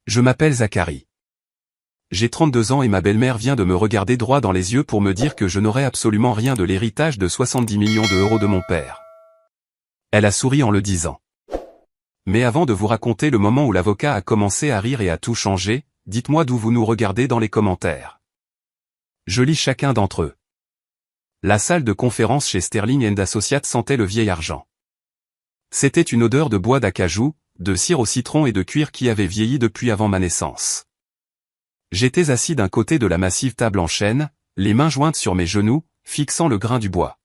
Je m'appelle Zachary. J'ai 32 ans et ma belle-mère vient de me regarder droit dans les yeux pour me dire que je n'aurai absolument rien de l'héritage de 70 millions d'euros de mon père. Elle a souri en le disant. Mais avant de vous raconter le moment où l'avocat a commencé à rire et a tout changé, dites-moi d'où vous nous regardez dans les commentaires. Je lis chacun d'entre eux. La salle de conférence chez Sterling & Associates sentait le vieil argent. C'était une odeur de bois d'acajou, de cire au citron et de cuir qui avait vieilli depuis avant ma naissance. J'étais assis d'un côté de la massive table en chêne, les mains jointes sur mes genoux, fixant le grain du bois.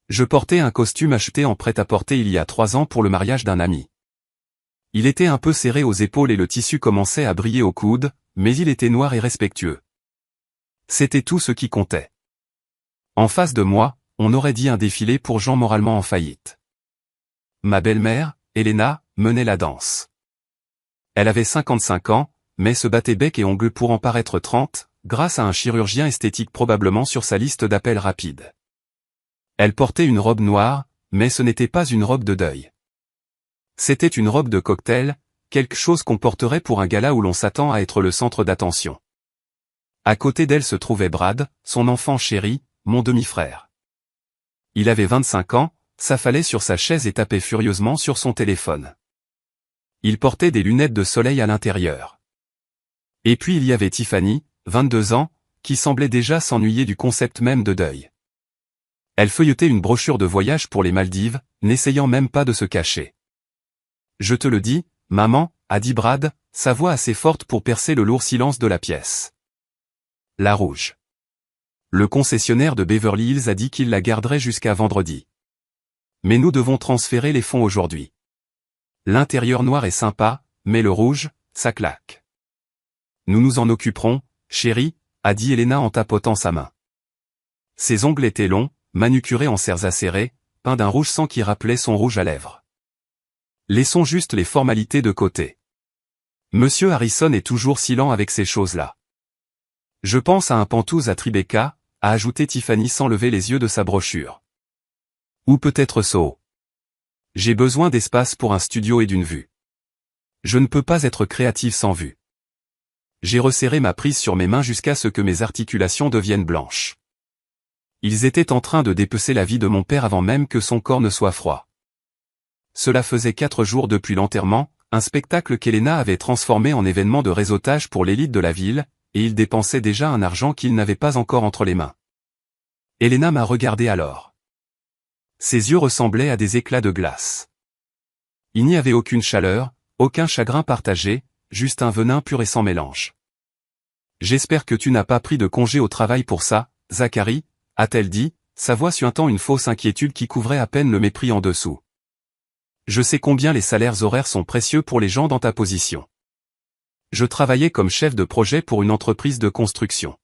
Je portais un costume acheté en prêt-à-porter il y a 3 ans pour le mariage d'un ami. Il était un peu serré aux épaules et le tissu commençait à briller aux coudes, mais il était noir et respectueux. C'était tout ce qui comptait. En face de moi, on aurait dit un défilé pour gens moralement en faillite. Ma belle-mère, Elena, menait la danse. Elle avait 55 ans, mais se battait bec et ongles pour en paraître 30, grâce à un chirurgien esthétique probablement sur sa liste d'appels rapides. Elle portait une robe noire, mais ce n'était pas une robe de deuil. C'était une robe de cocktail, quelque chose qu'on porterait pour un gala où l'on s'attend à être le centre d'attention. À côté d'elle se trouvait Brad, son enfant chéri, mon demi-frère. Il avait 25 ans, s'affalait sur sa chaise et tapait furieusement sur son téléphone. Il portait des lunettes de soleil à l'intérieur. Et puis il y avait Tiffany, 22 ans, qui semblait déjà s'ennuyer du concept même de deuil. Elle feuilletait une brochure de voyage pour les Maldives, n'essayant même pas de se cacher. « Je te le dis, maman », a dit Brad, sa voix assez forte pour percer le lourd silence de la pièce. La rouge. Le concessionnaire de Beverly Hills a dit qu'il la garderait jusqu'à vendredi. Mais nous devons transférer les fonds aujourd'hui. L'intérieur noir est sympa, mais le rouge, ça claque. Nous nous en occuperons, chérie, a dit Elena en tapotant sa main. Ses ongles étaient longs, manucurés en cerces acérées, peints d'un rouge sang qui rappelait son rouge à lèvres. Laissons juste les formalités de côté. Monsieur Harrison est toujours silent avec ces choses-là. Je pense à un pantouse à Tribeca, a ajouté Tiffany sans lever les yeux de sa brochure. Ou peut-être Soho. J'ai besoin d'espace pour un studio et d'une vue. Je ne peux pas être créative sans vue. J'ai resserré ma prise sur mes mains jusqu'à ce que mes articulations deviennent blanches. Ils étaient en train de dépecer la vie de mon père avant même que son corps ne soit froid. Cela faisait 4 jours depuis l'enterrement, un spectacle qu'Elena avait transformé en événement de réseautage pour l'élite de la ville, et il dépensait déjà un argent qu'il n'avait pas encore entre les mains. Elena m'a regardé alors. Ses yeux ressemblaient à des éclats de glace. Il n'y avait aucune chaleur, aucun chagrin partagé, juste un venin pur et sans mélange. « J'espère que tu n'as pas pris de congé au travail pour ça, Zachary », a-t-elle dit, sa voix suintant une fausse inquiétude qui couvrait à peine le mépris en dessous. « Je sais combien les salaires horaires sont précieux pour les gens dans ta position. Je travaillais comme chef de projet pour une entreprise de construction.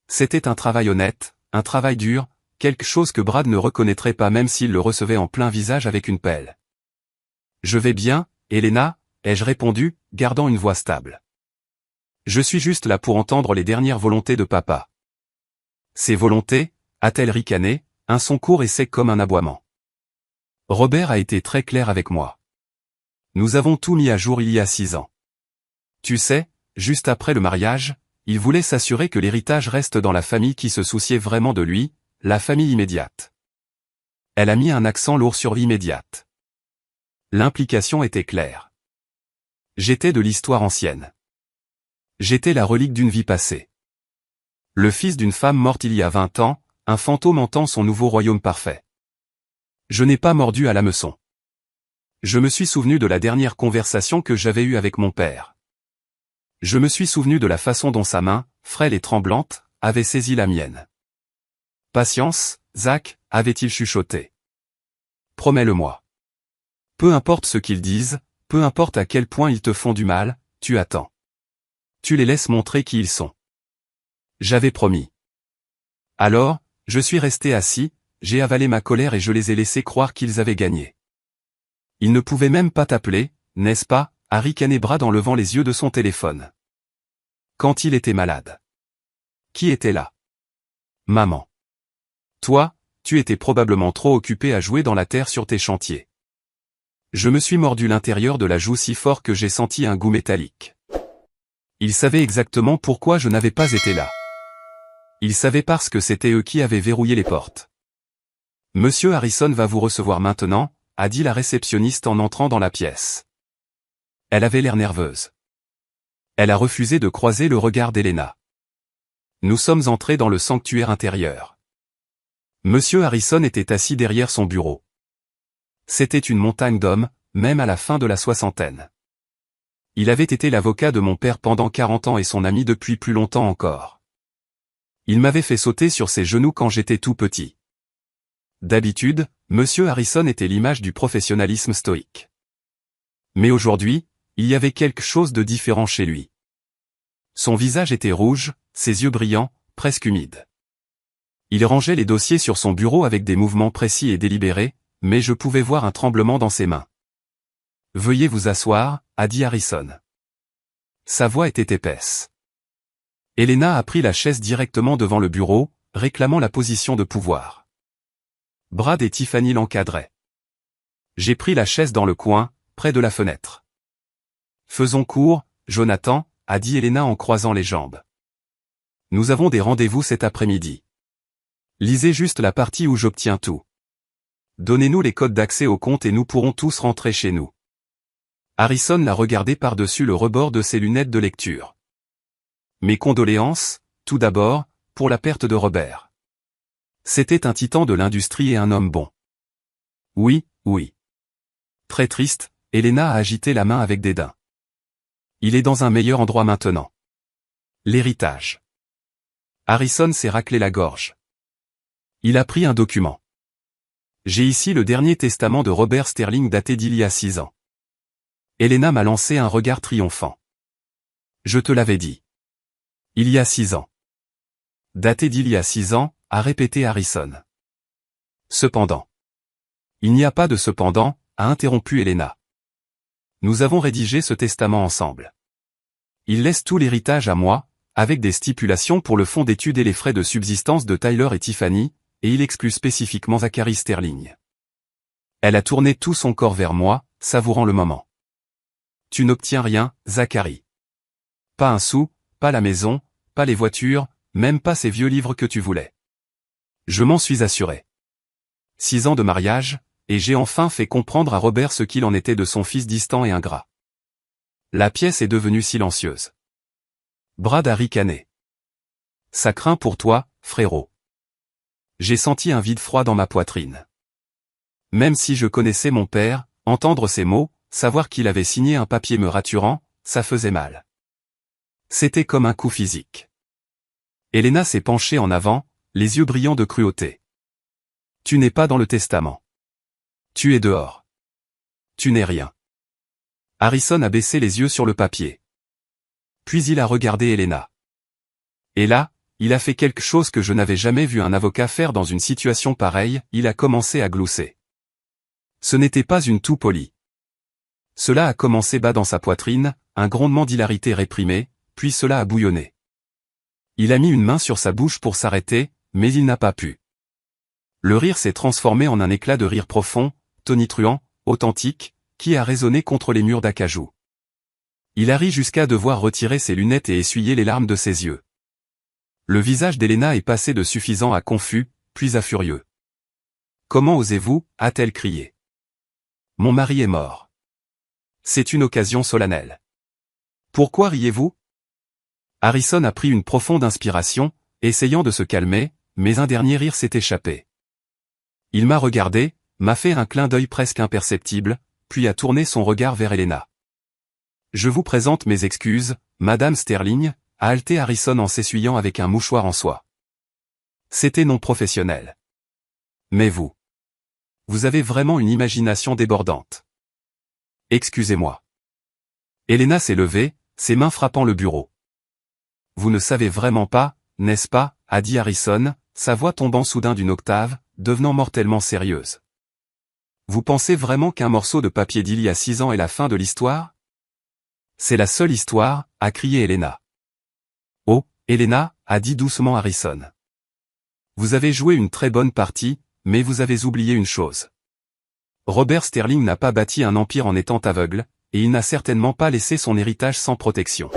C'était un travail honnête, un travail dur, quelque chose que Brad ne reconnaîtrait pas même s'il le recevait en plein visage avec une pelle. « Je vais bien, Elena », ai-je répondu, gardant une voix stable. « Je suis juste là pour entendre les dernières volontés de papa. » Ces volontés, a-t-elle ricané, un son court et sec comme un aboiement. Robert a été très clair avec moi. Nous avons tout mis à jour il y a 6 ans. Tu sais, juste après le mariage, il voulait s'assurer que l'héritage reste dans la famille qui se souciait vraiment de lui, la famille immédiate. Elle a mis un accent lourd sur immédiate. L'implication était claire. J'étais de l'histoire ancienne. J'étais la relique d'une vie passée. Le fils d'une femme morte il y a 20 ans, un fantôme entend son nouveau royaume parfait. Je n'ai pas mordu à l'hameçon. Je me suis souvenu de la dernière conversation que j'avais eue avec mon père. Je me suis souvenu de la façon dont sa main, frêle et tremblante, avait saisi la mienne. « Patience, Zach », avait-il chuchoté. « Promets-le-moi. Peu importe ce qu'ils disent, peu importe à quel point ils te font du mal, tu attends. Tu les laisses montrer qui ils sont. » J'avais promis. Alors, je suis resté assis, j'ai avalé ma colère et je les ai laissés croire qu'ils avaient gagné. Ils ne pouvaient même pas t'appeler, n'est-ce pas, a ricané Brad en levant les yeux de son téléphone. Quand il était malade. Qui était là? Maman. Toi, tu étais probablement trop occupé à jouer dans la terre sur tes chantiers. Je me suis mordu l'intérieur de la joue si fort que j'ai senti un goût métallique. Il savait exactement pourquoi je n'avais pas été là. Il savait parce que c'était eux qui avaient verrouillé les portes. Monsieur Harrison va vous recevoir maintenant, a dit la réceptionniste en entrant dans la pièce. Elle avait l'air nerveuse. Elle a refusé de croiser le regard d'Helena. Nous sommes entrés dans le sanctuaire intérieur. Monsieur Harrison était assis derrière son bureau. C'était une montagne d'hommes, même à la fin de la soixantaine. Il avait été l'avocat de mon père pendant 40 ans et son ami depuis plus longtemps encore. Il m'avait fait sauter sur ses genoux quand j'étais tout petit. D'habitude, Monsieur Harrison était l'image du professionnalisme stoïque. Mais aujourd'hui, il y avait quelque chose de différent chez lui. Son visage était rouge, ses yeux brillants, presque humides. Il rangeait les dossiers sur son bureau avec des mouvements précis et délibérés, mais je pouvais voir un tremblement dans ses mains. « Veuillez vous asseoir » a dit Harrison. Sa voix était épaisse. Helena a pris la chaise directement devant le bureau, réclamant la position de pouvoir. Brad et Tiffany l'encadraient. J'ai pris la chaise dans le coin, près de la fenêtre. « Faisons court, Jonathan » a dit Helena en croisant les jambes. « Nous avons des rendez-vous cet après-midi. Lisez juste la partie où j'obtiens tout. Donnez-nous les codes d'accès au compte et nous pourrons tous rentrer chez nous. » Harrison l'a regardé par-dessus le rebord de ses lunettes de lecture. « Mes condoléances, tout d'abord, pour la perte de Robert. C'était un titan de l'industrie et un homme bon. » « Oui, oui. » Très triste, Helena a agité la main avec dédain. « Il est dans un meilleur endroit maintenant. L'héritage. » Harrison s'est raclé la gorge. Il a pris un document. « J'ai ici le dernier testament de Robert Sterling daté d'il y a 6 ans. » Helena m'a lancé un regard triomphant. « Je te l'avais dit. Il y a 6 ans. » « Daté d'il y a 6 ans, a répété Harrison. « Cependant. » « Il n'y a pas de cependant, a interrompu Helena. « Nous avons rédigé ce testament ensemble. Il laisse tout l'héritage à moi, avec des stipulations pour le fonds d'études et les frais de subsistance de Tyler et Tiffany, et il exclut spécifiquement Zachary Sterling. » Elle a tourné tout son corps vers moi, savourant le moment. « Tu n'obtiens rien, Zachary. Pas un sou, pas la maison, pas les voitures, même pas ces vieux livres que tu voulais. Je m'en suis assuré. 6 ans de mariage, et j'ai enfin fait comprendre à Robert ce qu'il en était de son fils distant et ingrat. » La pièce est devenue silencieuse. Brad a ricané. « Ça craint pour toi, frérot. » J'ai senti un vide froid dans ma poitrine. Même si je connaissais mon père, entendre ces mots, savoir qu'il avait signé un papier me raturant, ça faisait mal. C'était comme un coup physique. Helena s'est penchée en avant, les yeux brillants de cruauté. « Tu n'es pas dans le testament. Tu es dehors. Tu n'es rien. » Harrison a baissé les yeux sur le papier. Puis il a regardé Helena. Et là, il a fait quelque chose que je n'avais jamais vu un avocat faire dans une situation pareille, il a commencé à glousser. Ce n'était pas une toux polie. Cela a commencé bas dans sa poitrine, un grondement d'hilarité réprimé, puis cela a bouillonné. Il a mis une main sur sa bouche pour s'arrêter, mais il n'a pas pu. Le rire s'est transformé en un éclat de rire profond, tonitruant, authentique, qui a résonné contre les murs d'acajou. Il a ri jusqu'à devoir retirer ses lunettes et essuyer les larmes de ses yeux. Le visage d'Helena est passé de suffisant à confus, puis à furieux. « Comment osez-vous » a-t-elle crié. « Mon mari est mort. C'est une occasion solennelle. Pourquoi riez-vous » Harrison a pris une profonde inspiration, essayant de se calmer, mais un dernier rire s'est échappé. Il m'a regardé, m'a fait un clin d'œil presque imperceptible, puis a tourné son regard vers Helena. « Je vous présente mes excuses, Madame Sterling », a haleté Harrison en s'essuyant avec un mouchoir en soie. C'était non professionnel. Mais vous. Vous avez vraiment une imagination débordante. Excusez-moi. Helena s'est levée, ses mains frappant le bureau. Vous ne savez vraiment pas, n'est-ce pas, a dit Harrison, sa voix tombant soudain d'une octave, devenant mortellement sérieuse. Vous pensez vraiment qu'un morceau de papier d'il y a 6 ans est la fin de l'histoire? C'est la seule histoire, a crié Helena. Oh, Helena, a dit doucement Harrison. Vous avez joué une très bonne partie, mais vous avez oublié une chose. Robert Sterling n'a pas bâti un empire en étant aveugle, et il n'a certainement pas laissé son héritage sans protection.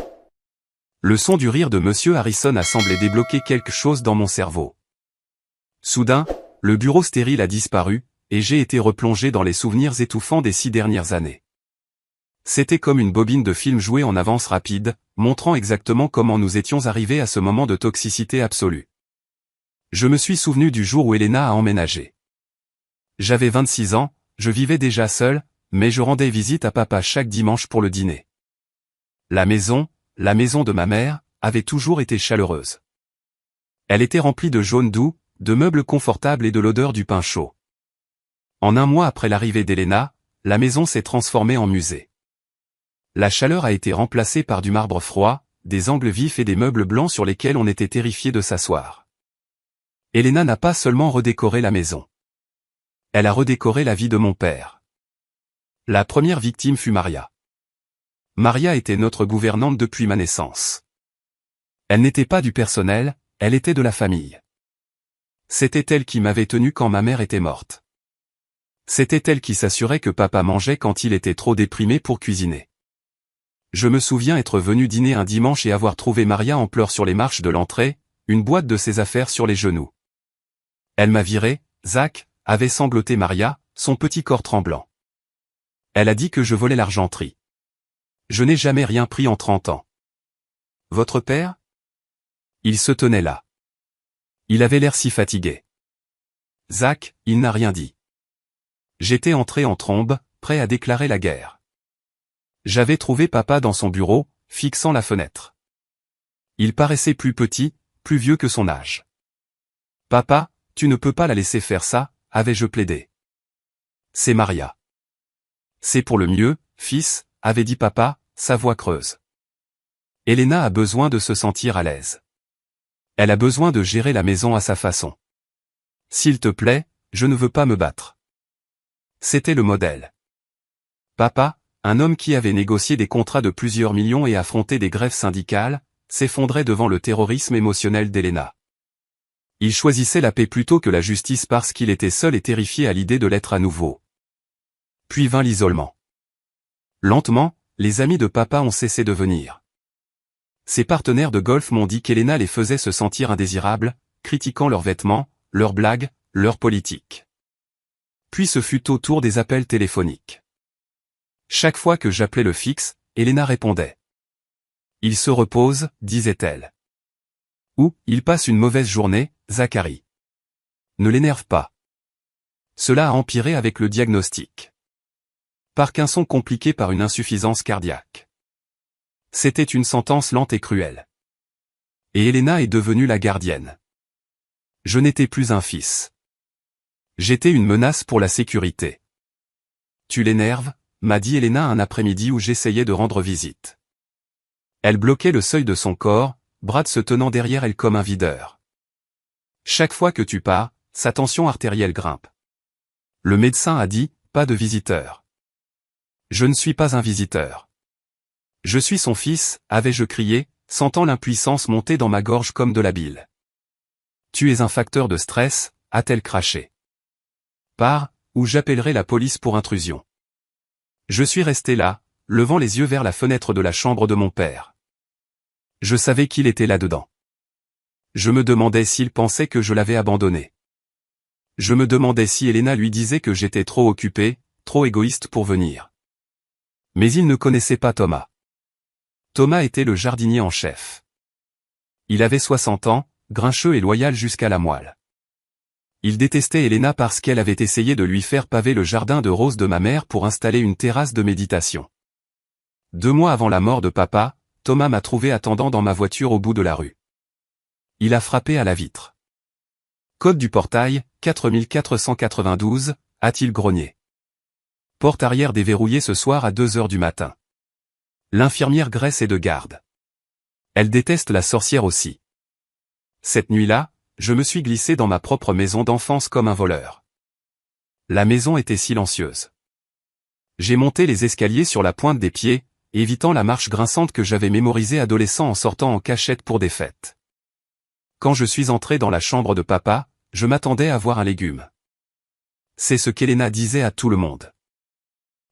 Le son du rire de Monsieur Harrison a semblé débloquer quelque chose dans mon cerveau. Soudain, le bureau stérile a disparu, et j'ai été replongé dans les souvenirs étouffants des 6 dernières années. C'était comme une bobine de film jouée en avance rapide, montrant exactement comment nous étions arrivés à ce moment de toxicité absolue. Je me suis souvenu du jour où Elena a emménagé. J'avais 26 ans, je vivais déjà seul, mais je rendais visite à papa chaque dimanche pour le dîner. La maison de ma mère, avait toujours été chaleureuse. Elle était remplie de jaune doux, de meubles confortables et de l'odeur du pain chaud. En un mois après l'arrivée d'Elena, la maison s'est transformée en musée. La chaleur a été remplacée par du marbre froid, des angles vifs et des meubles blancs sur lesquels on était terrifié de s'asseoir. Elena n'a pas seulement redécoré la maison. Elle a redécoré la vie de mon père. La première victime fut Maria. Maria était notre gouvernante depuis ma naissance. Elle n'était pas du personnel, elle était de la famille. C'était elle qui m'avait tenu quand ma mère était morte. C'était elle qui s'assurait que papa mangeait quand il était trop déprimé pour cuisiner. Je me souviens être venu dîner un dimanche et avoir trouvé Maria en pleurs sur les marches de l'entrée, une boîte de ses affaires sur les genoux. Elle m'a viré, Zach, avait sangloté Maria, son petit corps tremblant. Elle a dit que je volais l'argenterie. Je n'ai jamais rien pris en 30 ans. Votre père? Il se tenait là. Il avait l'air si fatigué. Zach, il n'a rien dit. J'étais entré en trombe, prêt à déclarer la guerre. J'avais trouvé papa dans son bureau, fixant la fenêtre. Il paraissait plus petit, plus vieux que son âge. Papa, tu ne peux pas la laisser faire ça, avais-je plaidé. C'est Maria. C'est pour le mieux, fils, avait dit papa, sa voix creuse. Elena a besoin de se sentir à l'aise. Elle a besoin de gérer la maison à sa façon. S'il te plaît, je ne veux pas me battre. C'était le modèle. Papa, un homme qui avait négocié des contrats de plusieurs millions et affronté des grèves syndicales, s'effondrait devant le terrorisme émotionnel d'Elena. Il choisissait la paix plutôt que la justice parce qu'il était seul et terrifié à l'idée de l'être à nouveau. Puis vint l'isolement. Lentement, les amis de papa ont cessé de venir. Ses partenaires de golf m'ont dit qu'Elena les faisait se sentir indésirables, critiquant leurs vêtements, leurs blagues, leur politique. Puis ce fut au tour des appels téléphoniques. Chaque fois que j'appelais le fixe, Elena répondait. Il se repose, disait-elle. Ou, il passe une mauvaise journée, Zachary. Ne l'énerve pas. Cela a empiré avec le diagnostic. Parkinson compliqué par une insuffisance cardiaque. C'était une sentence lente et cruelle. Et Elena est devenue la gardienne. Je n'étais plus un fils. J'étais une menace pour la sécurité. Tu l'énerves, m'a dit Elena un après-midi où j'essayais de rendre visite. Elle bloquait le seuil de son corps, Brad se tenant derrière elle comme un videur. Chaque fois que tu pars, sa tension artérielle grimpe. Le médecin a dit, pas de visiteur. Je ne suis pas un visiteur. Je suis son fils, avais-je crié, sentant l'impuissance monter dans ma gorge comme de la bile. Tu es un facteur de stress, a-t-elle craché. Pars, ou j'appellerai la police pour intrusion. Je suis resté là, levant les yeux vers la fenêtre de la chambre de mon père. Je savais qu'il était là-dedans. Je me demandais s'il pensait que je l'avais abandonné. Je me demandais si Elena lui disait que j'étais trop occupé, trop égoïste pour venir. Mais il ne connaissait pas Thomas. Thomas était le jardinier en chef. Il avait 60 ans, grincheux et loyal jusqu'à la moelle. Il détestait Elena parce qu'elle avait essayé de lui faire paver le jardin de roses de ma mère pour installer une terrasse de méditation. 2 mois avant la mort de papa, Thomas m'a trouvé attendant dans ma voiture au bout de la rue. Il a frappé à la vitre. Code du portail, 4492, a-t-il grogné. Porte arrière déverrouillée ce soir à 2 heures du matin. L'infirmière Grace est de garde. Elle déteste la sorcière aussi. Cette nuit-là, je me suis glissé dans ma propre maison d'enfance comme un voleur. La maison était silencieuse. J'ai monté les escaliers sur la pointe des pieds, évitant la marche grinçante que j'avais mémorisée adolescent en sortant en cachette pour des fêtes. Quand je suis entré dans la chambre de papa, je m'attendais à voir un légume. C'est ce qu'Elena disait à tout le monde.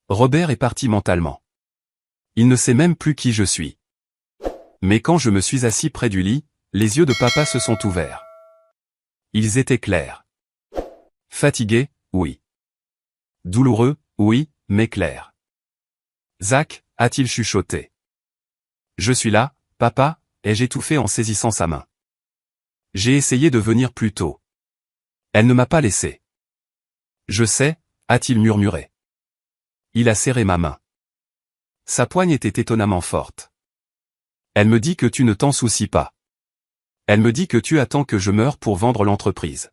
Robert est parti mentalement. Il ne sait même plus qui je suis. Mais quand je me suis assis près du lit, les yeux de papa se sont ouverts. Ils étaient clairs. Fatigué, oui. Douloureux, oui, mais clair. Zach, a-t-il chuchoté. Je suis là, papa, ai-je étouffé en saisissant sa main. J'ai essayé de venir plus tôt. Elle ne m'a pas laissé. Je sais, a-t-il murmuré. Il a serré ma main. Sa poigne était étonnamment forte. Elle me dit que tu ne t'en soucies pas. Elle me dit que tu attends que je meure pour vendre l'entreprise.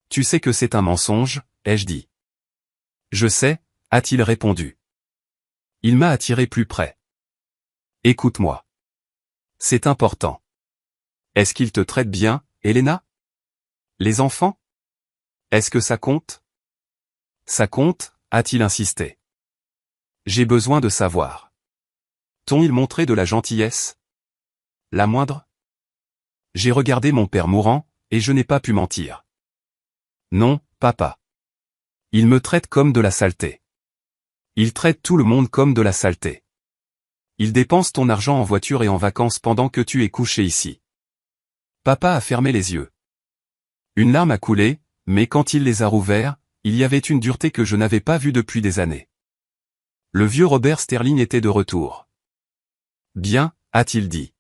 Tu sais que c'est un mensonge, ai-je dit. Je sais, a-t-il répondu. Il m'a attiré plus près. Écoute-moi. C'est important. Est-ce qu'il te traite bien, Elena? Les enfants? Est-ce que ça compte? Ça compte, a-t-il insisté. J'ai besoin de savoir. T'ont-ils montré de la gentillesse? La moindre? J'ai regardé mon père mourant, et je n'ai pas pu mentir. Non, papa. Il me traite comme de la saleté. Il traite tout le monde comme de la saleté. Il dépense ton argent en voiture et en vacances pendant que tu es couché ici. Papa a fermé les yeux. Une larme a coulé, mais quand il les a rouverts, il y avait une dureté que je n'avais pas vue depuis des années. Le vieux Robert Sterling était de retour. Bien, a-t-il dit.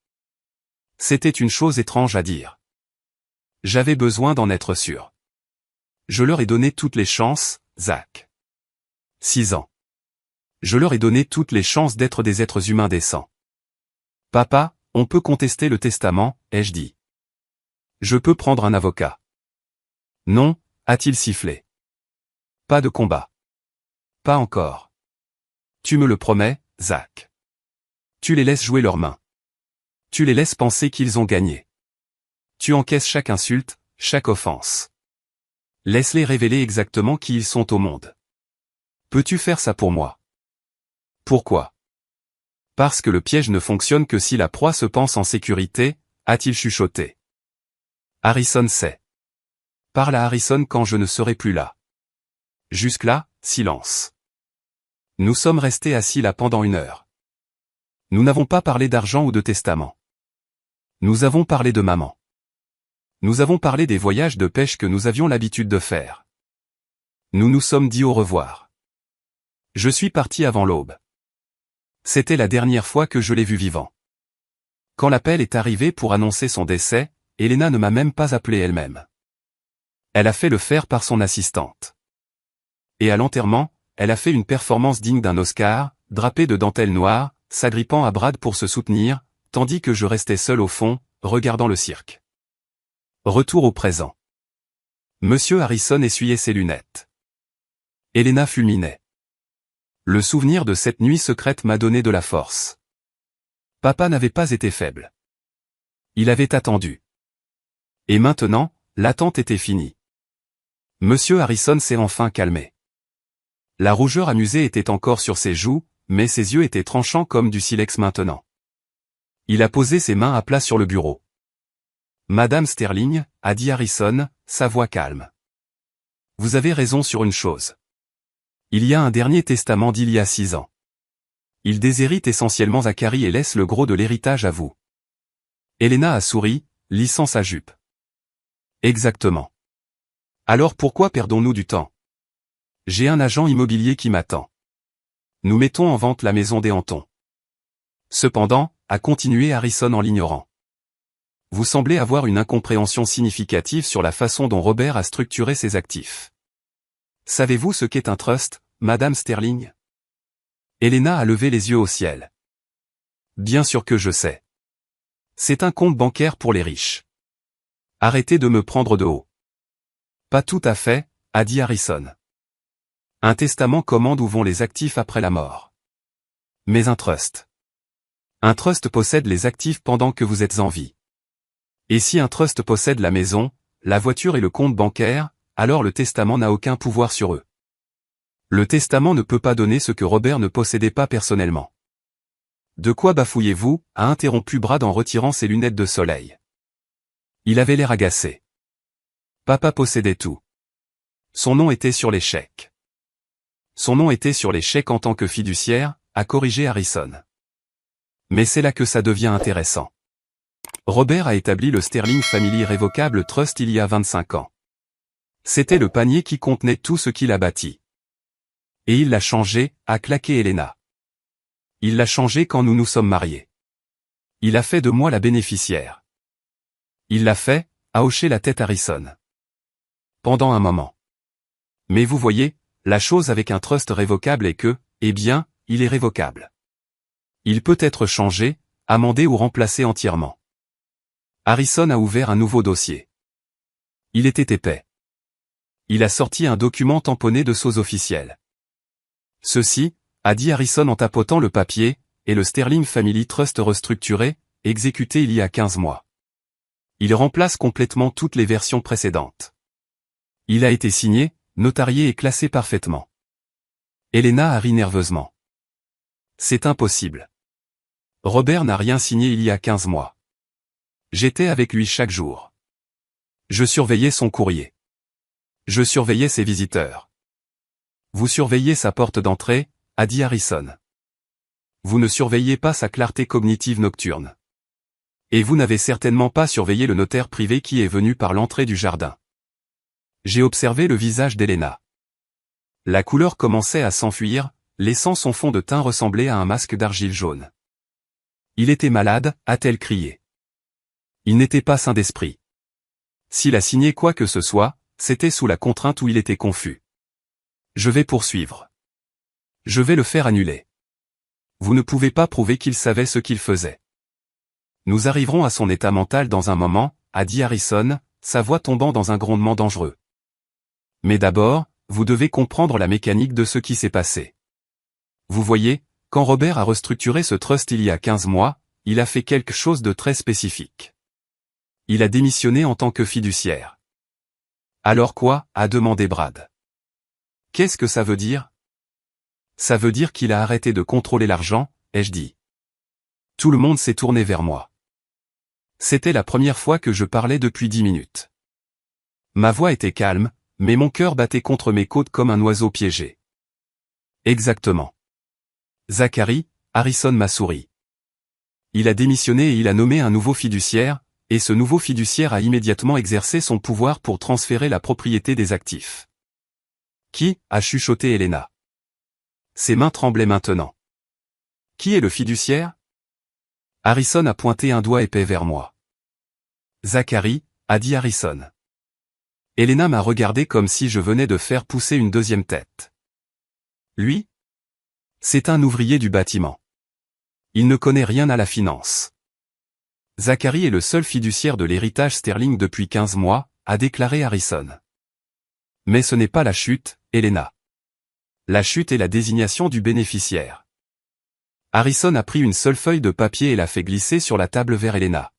C'était une chose étrange à dire. J'avais besoin d'en être sûr. Je leur ai donné toutes les chances, Zach. 6 ans. Je leur ai donné toutes les chances d'être des êtres humains décents. Papa, on peut contester le testament, ai-je dit. Je peux prendre un avocat. Non, a-t-il sifflé. Pas de combat. Pas encore. Tu me le promets, Zach. Tu les laisses jouer leurs mains. Tu les laisses penser qu'ils ont gagné. Tu encaisses chaque insulte, chaque offense. Laisse-les révéler exactement qui ils sont au monde. Peux-tu faire ça pour moi? Pourquoi? Parce que le piège ne fonctionne que si la proie se pense en sécurité, a-t-il chuchoté. Harrison sait. Parle à Harrison quand je ne serai plus là. Jusque-là, silence. Nous sommes restés assis là pendant 1 heure. Nous n'avons pas parlé d'argent ou de testament. Nous avons parlé de maman. Nous avons parlé des voyages de pêche que nous avions l'habitude de faire. Nous nous sommes dit au revoir. Je suis parti avant l'aube. C'était la dernière fois que je l'ai vu vivant. Quand l'appel est arrivé pour annoncer son décès, Elena ne m'a même pas appelé elle-même. Elle a fait le faire par son assistante. Et à l'enterrement, elle a fait une performance digne d'un Oscar, drapée de dentelle noire, s'agrippant à Brad pour se soutenir, tandis que je restais seul au fond, regardant le cirque. Retour au présent. Monsieur Harrison essuyait ses lunettes. Elena fulminait. Le souvenir de cette nuit secrète m'a donné de la force. Papa n'avait pas été faible. Il avait attendu. Et maintenant, l'attente était finie. Monsieur Harrison s'est enfin calmé. La rougeur amusée était encore sur ses joues, mais ses yeux étaient tranchants comme du silex maintenant. Il a posé ses mains à plat sur le bureau. Madame Sterling, a dit Harrison, sa voix calme. Vous avez raison sur une chose. Il y a un dernier testament d'il y a 6 ans. Il déshérite essentiellement Zachary et laisse le gros de l'héritage à vous. Elena a souri, lissant sa jupe. Exactement. Alors pourquoi perdons-nous du temps? J'ai un agent immobilier qui m'attend. Nous mettons en vente la maison des Hantons. Cependant, a continué Harrison en l'ignorant. Vous semblez avoir une incompréhension significative sur la façon dont Robert a structuré ses actifs. Savez-vous ce qu'est un trust, Madame Sterling? Elena a levé les yeux au ciel. Bien sûr que je sais. C'est un compte bancaire pour les riches. Arrêtez de me prendre de haut. Pas tout à fait, a dit Harrison. Un testament commande où vont les actifs après la mort. Mais un trust. Un trust possède les actifs pendant que vous êtes en vie. Et si un trust possède la maison, la voiture et le compte bancaire, alors le testament n'a aucun pouvoir sur eux. Le testament ne peut pas donner ce que Robert ne possédait pas personnellement. De quoi bafouillez-vous, a interrompu Brad en retirant ses lunettes de soleil. Il avait l'air agacé. Papa possédait tout. Son nom était sur les chèques. Son nom était sur les chèques en tant que fiduciaire, a corrigé Harrison. Mais c'est là que ça devient intéressant. Robert a établi le Sterling Family Revocable Trust il y a 25 ans. C'était le panier qui contenait tout ce qu'il a bâti. Et il l'a changé, a claqué Elena. Il l'a changé quand nous nous sommes mariés. Il a fait de moi la bénéficiaire. Il l'a fait, a hoché la tête Harrison. Pendant un moment. Mais vous voyez, la chose avec un trust révocable est que, eh bien, il est révocable. Il peut être changé, amendé ou remplacé entièrement. Harrison a ouvert un nouveau dossier. Il était épais. Il a sorti un document tamponné de sceaux officiels. Ceci, a dit Harrison en tapotant le papier, est le Sterling Family Trust restructuré, exécuté il y a 15 mois. Il remplace complètement toutes les versions précédentes. Il a été signé, notarié et classé parfaitement. Elena a ri nerveusement. C'est impossible. Robert n'a rien signé il y a 15 mois. J'étais avec lui chaque jour. Je surveillais son courrier. Je surveillais ses visiteurs. Vous surveillez sa porte d'entrée, a dit Harrison. Vous ne surveillez pas sa clarté cognitive nocturne. Et vous n'avez certainement pas surveillé le notaire privé qui est venu par l'entrée du jardin. J'ai observé le visage d'Elena. La couleur commençait à s'enfuir, laissant son fond de teint ressembler à un masque d'argile jaune. Il était malade, a-t-elle crié. Il n'était pas sain d'esprit. S'il a signé quoi que ce soit, c'était sous la contrainte où il était confus. Je vais poursuivre. Je vais le faire annuler. Vous ne pouvez pas prouver qu'il savait ce qu'il faisait. Nous arriverons à son état mental dans un moment, a dit Harrison, sa voix tombant dans un grondement dangereux. Mais d'abord, vous devez comprendre la mécanique de ce qui s'est passé. Vous voyez, quand Robert a restructuré ce trust il y a 15 mois, il a fait quelque chose de très spécifique. Il a démissionné en tant que fiduciaire. Alors quoi, a demandé Brad. Qu'est-ce que ça veut dire? Ça veut dire qu'il a arrêté de contrôler l'argent, ai-je dit. Tout le monde s'est tourné vers moi. C'était la première fois que je parlais depuis 10 minutes. Ma voix était calme, mais mon cœur battait contre mes côtes comme un oiseau piégé. Exactement. Zachary, Harrison m'a souri. Il a démissionné et il a nommé un nouveau fiduciaire, et ce nouveau fiduciaire a immédiatement exercé son pouvoir pour transférer la propriété des actifs. Qui, a chuchoté Elena. Ses mains tremblaient maintenant. Qui est le fiduciaire? Harrison a pointé un doigt épais vers moi. Zachary, a dit Harrison. Elena m'a regardé comme si je venais de faire pousser une deuxième tête. Lui? C'est un ouvrier du bâtiment. Il ne connaît rien à la finance. Zachary est le seul fiduciaire de l'héritage Sterling depuis 15 mois, a déclaré Harrison. Mais ce n'est pas la chute, Elena. La chute est la désignation du bénéficiaire. Harrison a pris une seule feuille de papier et l'a fait glisser sur la table vers Elena.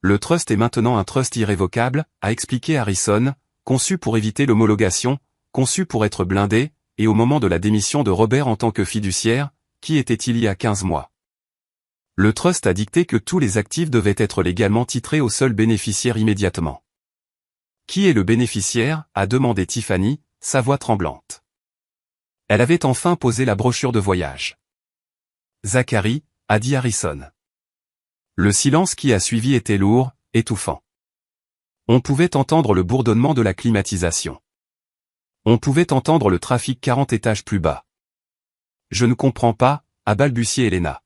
Le trust est maintenant un trust irrévocable, a expliqué Harrison, conçu pour éviter l'homologation, conçu pour être blindé, et au moment de la démission de Robert en tant que fiduciaire, qui était-il il y a 15 mois? Le trust a dicté que tous les actifs devaient être légalement titrés au seul bénéficiaire immédiatement. Qui est le bénéficiaire? A demandé Tiffany, sa voix tremblante. Elle avait enfin posé la brochure de voyage. Zachary, a dit Harrison. Le silence qui a suivi était lourd, étouffant. On pouvait entendre le bourdonnement de la climatisation. On pouvait entendre le trafic 40 étages plus bas. Je ne comprends pas, a balbutié Elena.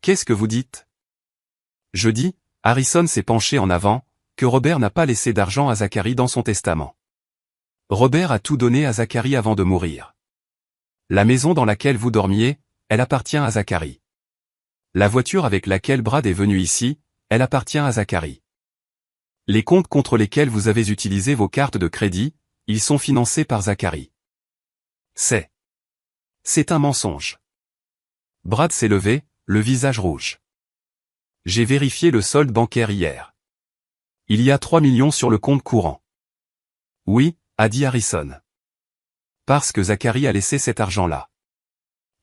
Qu'est-ce que vous dites? Je dis, Harrison s'est penché en avant, que Robert n'a pas laissé d'argent à Zachary dans son testament. Robert a tout donné à Zachary avant de mourir. La maison dans laquelle vous dormiez, elle appartient à Zachary. La voiture avec laquelle Brad est venu ici, elle appartient à Zachary. Les comptes contre lesquels vous avez utilisé vos cartes de crédit, ils sont financés par Zachary. C'est un mensonge. Brad s'est levé, le visage rouge. J'ai vérifié le solde bancaire hier. Il y a 3 millions sur le compte courant. Oui, a dit Harrison. Parce que Zachary a laissé cet argent-là.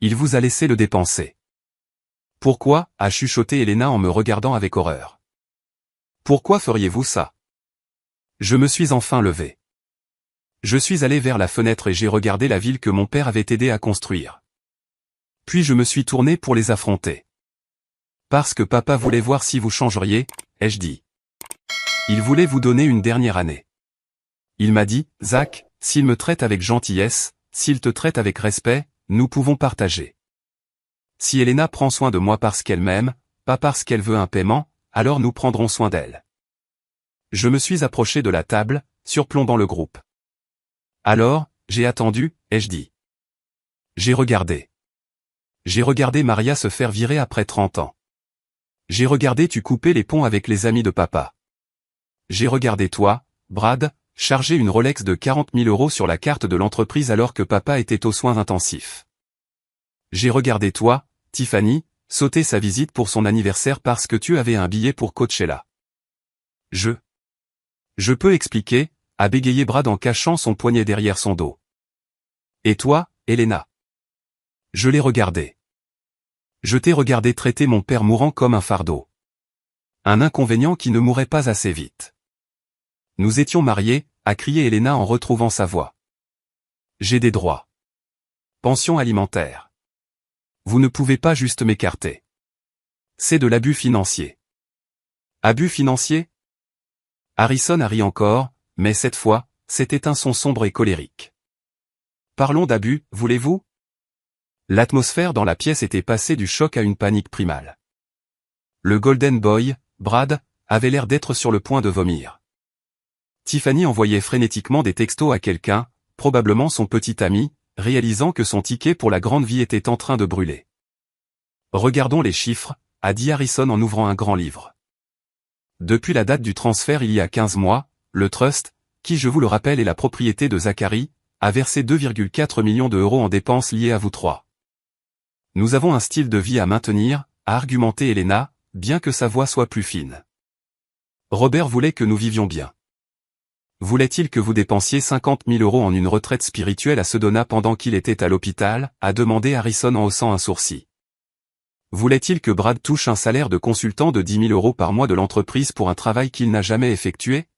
Il vous a laissé le dépenser. Pourquoi, a chuchoté Elena en me regardant avec horreur. Pourquoi feriez-vous ça? Je me suis enfin levé. Je suis allé vers la fenêtre et j'ai regardé la ville que mon père avait aidé à construire. Puis je me suis tourné pour les affronter. Parce que papa voulait voir si vous changeriez, ai-je dit. Il voulait vous donner une dernière année. Il m'a dit, Zach, s'il me traite avec gentillesse, s'il te traite avec respect, nous pouvons partager. Si Elena prend soin de moi parce qu'elle m'aime, pas parce qu'elle veut un paiement, alors nous prendrons soin d'elle. Je me suis approché de la table, surplombant le groupe. Alors, j'ai attendu, ai-je dit. J'ai regardé. J'ai regardé Maria se faire virer après 30 ans. J'ai regardé tu couper les ponts avec les amis de papa. J'ai regardé toi, Brad, charger une Rolex de 40 000 € sur la carte de l'entreprise alors que papa était aux soins intensifs. J'ai regardé toi, Tiffany, sauter sa visite pour son anniversaire parce que tu avais un billet pour Coachella. Je peux expliquer, a bégayé Brad en cachant son poignet derrière son dos. Et toi, Elena? Je l'ai regardé. Je t'ai regardé traiter mon père mourant comme un fardeau. Un inconvénient qui ne mourait pas assez vite. Nous étions mariés, a crié Elena en retrouvant sa voix. J'ai des droits. Pension alimentaire. Vous ne pouvez pas juste m'écarter. C'est de l'abus financier. Abus financier? Harrison a ri encore, mais cette fois, c'était un son sombre et colérique. Parlons d'abus, voulez-vous? L'atmosphère dans la pièce était passée du choc à une panique primale. Le Golden Boy, Brad, avait l'air d'être sur le point de vomir. Tiffany envoyait frénétiquement des textos à quelqu'un, probablement son petit ami, réalisant que son ticket pour la grande vie était en train de brûler. Regardons les chiffres, a dit Harrison en ouvrant un grand livre. Depuis la date du transfert il y a 15 mois, le Trust, qui je vous le rappelle est la propriété de Zachary, a versé 2,4 millions d'euros en dépenses liées à vous trois. Nous avons un style de vie à maintenir, a argumenté Elena, bien que sa voix soit plus fine. Robert voulait que nous vivions bien. Voulait-il que vous dépensiez 50 000 € en une retraite spirituelle à Sedona pendant qu'il était à l'hôpital, a demandé Harrison en haussant un sourcil. Voulait-il que Brad touche un salaire de consultant de 10 000 € par mois de l'entreprise pour un travail qu'il n'a jamais effectué?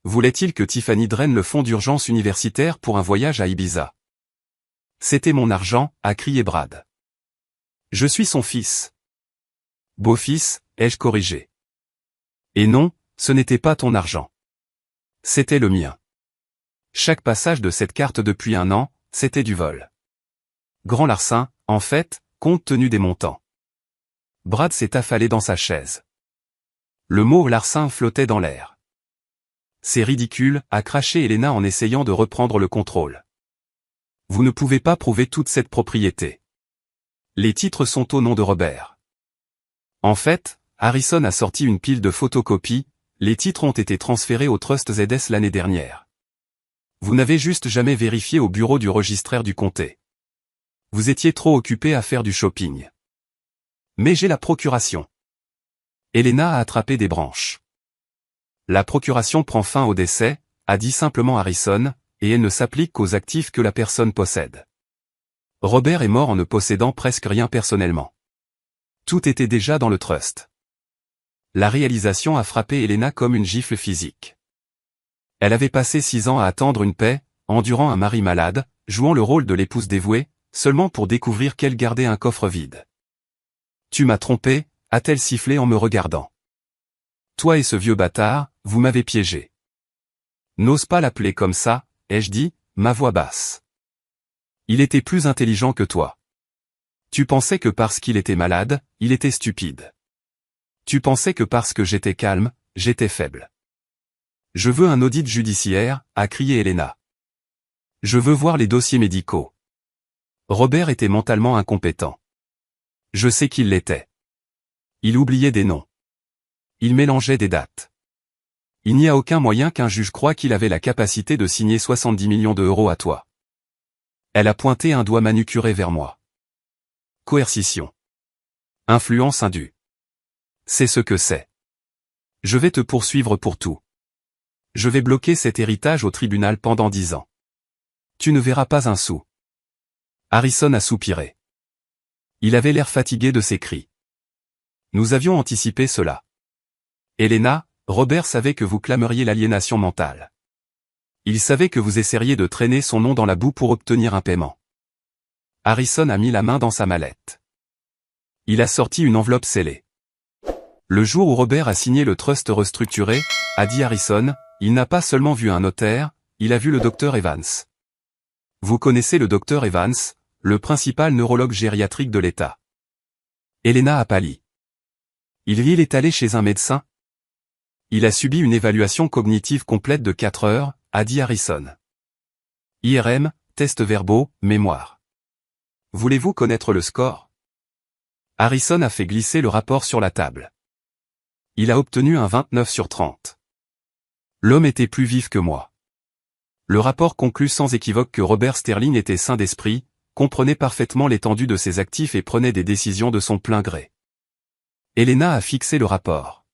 Voulait-il que Tiffany draine le fonds d'urgence universitaire pour un voyage à Ibiza? C'était mon argent, a crié Brad. Je suis son fils. Beau-fils, ai-je corrigé. Et non, ce n'était pas ton argent. C'était le mien. Chaque passage de cette carte depuis 1 an, c'était du vol. Grand larcin, en fait, compte tenu des montants. Brad s'est affalé dans sa chaise. Le mot larcin flottait dans l'air. C'est ridicule, a craché Elena en essayant de reprendre le contrôle. Vous ne pouvez pas prouver toute cette propriété. Les titres sont au nom de Robert. En fait, Harrison a sorti une pile de photocopies, les titres ont été transférés au Trust ZS l'année dernière. Vous n'avez juste jamais vérifié au bureau du registraire du comté. Vous étiez trop occupé à faire du shopping. Mais j'ai la procuration. Elena a attrapé des branches. La procuration prend fin au décès, a dit simplement Harrison, et elle ne s'applique qu'aux actifs que la personne possède. Robert est mort en ne possédant presque rien personnellement. Tout était déjà dans le trust. La réalisation a frappé Elena comme une gifle physique. Elle avait passé 6 ans à attendre une paix, endurant un mari malade, jouant le rôle de l'épouse dévouée, seulement pour découvrir qu'elle gardait un coffre vide. Tu m'as trompé, a-t-elle sifflé en me regardant. Toi et ce vieux bâtard, vous m'avez piégé. N'ose pas l'appeler comme ça, ai-je dit, ma voix basse. Il était plus intelligent que toi. Tu pensais que parce qu'il était malade, il était stupide. Tu pensais que parce que j'étais calme, j'étais faible. Je veux un audit judiciaire, a crié Elena. Je veux voir les dossiers médicaux. Robert était mentalement incompétent. Je sais qu'il l'était. Il oubliait des noms. Il mélangeait des dates. Il n'y a aucun moyen qu'un juge croie qu'il avait la capacité de signer 70 millions d'euros à toi. Elle a pointé un doigt manucuré vers moi. Coercition. Influence indue. C'est ce que c'est. Je vais te poursuivre pour tout. Je vais bloquer cet héritage au tribunal pendant 10 ans. Tu ne verras pas un sou. Harrison a soupiré. Il avait l'air fatigué de ses cris. Nous avions anticipé cela. Elena, Robert savait que vous clameriez l'aliénation mentale. Il savait que vous essaieriez de traîner son nom dans la boue pour obtenir un paiement. Harrison a mis la main dans sa mallette. Il a sorti une enveloppe scellée. Le jour où Robert a signé le trust restructuré, a dit Harrison, il n'a pas seulement vu un notaire, il a vu le docteur Evans. Vous connaissez le docteur Evans, le principal neurologue gériatrique de l'État. Elena a pâli. Il est allé chez un médecin. Il a subi une évaluation cognitive complète de 4 heures, a dit Harrison. IRM, tests verbaux, mémoire. Voulez-vous connaître le score? Harrison a fait glisser le rapport sur la table. Il a obtenu un 29 sur 30. L'homme était plus vif que moi. Le rapport conclut sans équivoque que Robert Sterling était sain d'esprit, comprenait parfaitement l'étendue de ses actifs et prenait des décisions de son plein gré. Elena a fixé le rapport.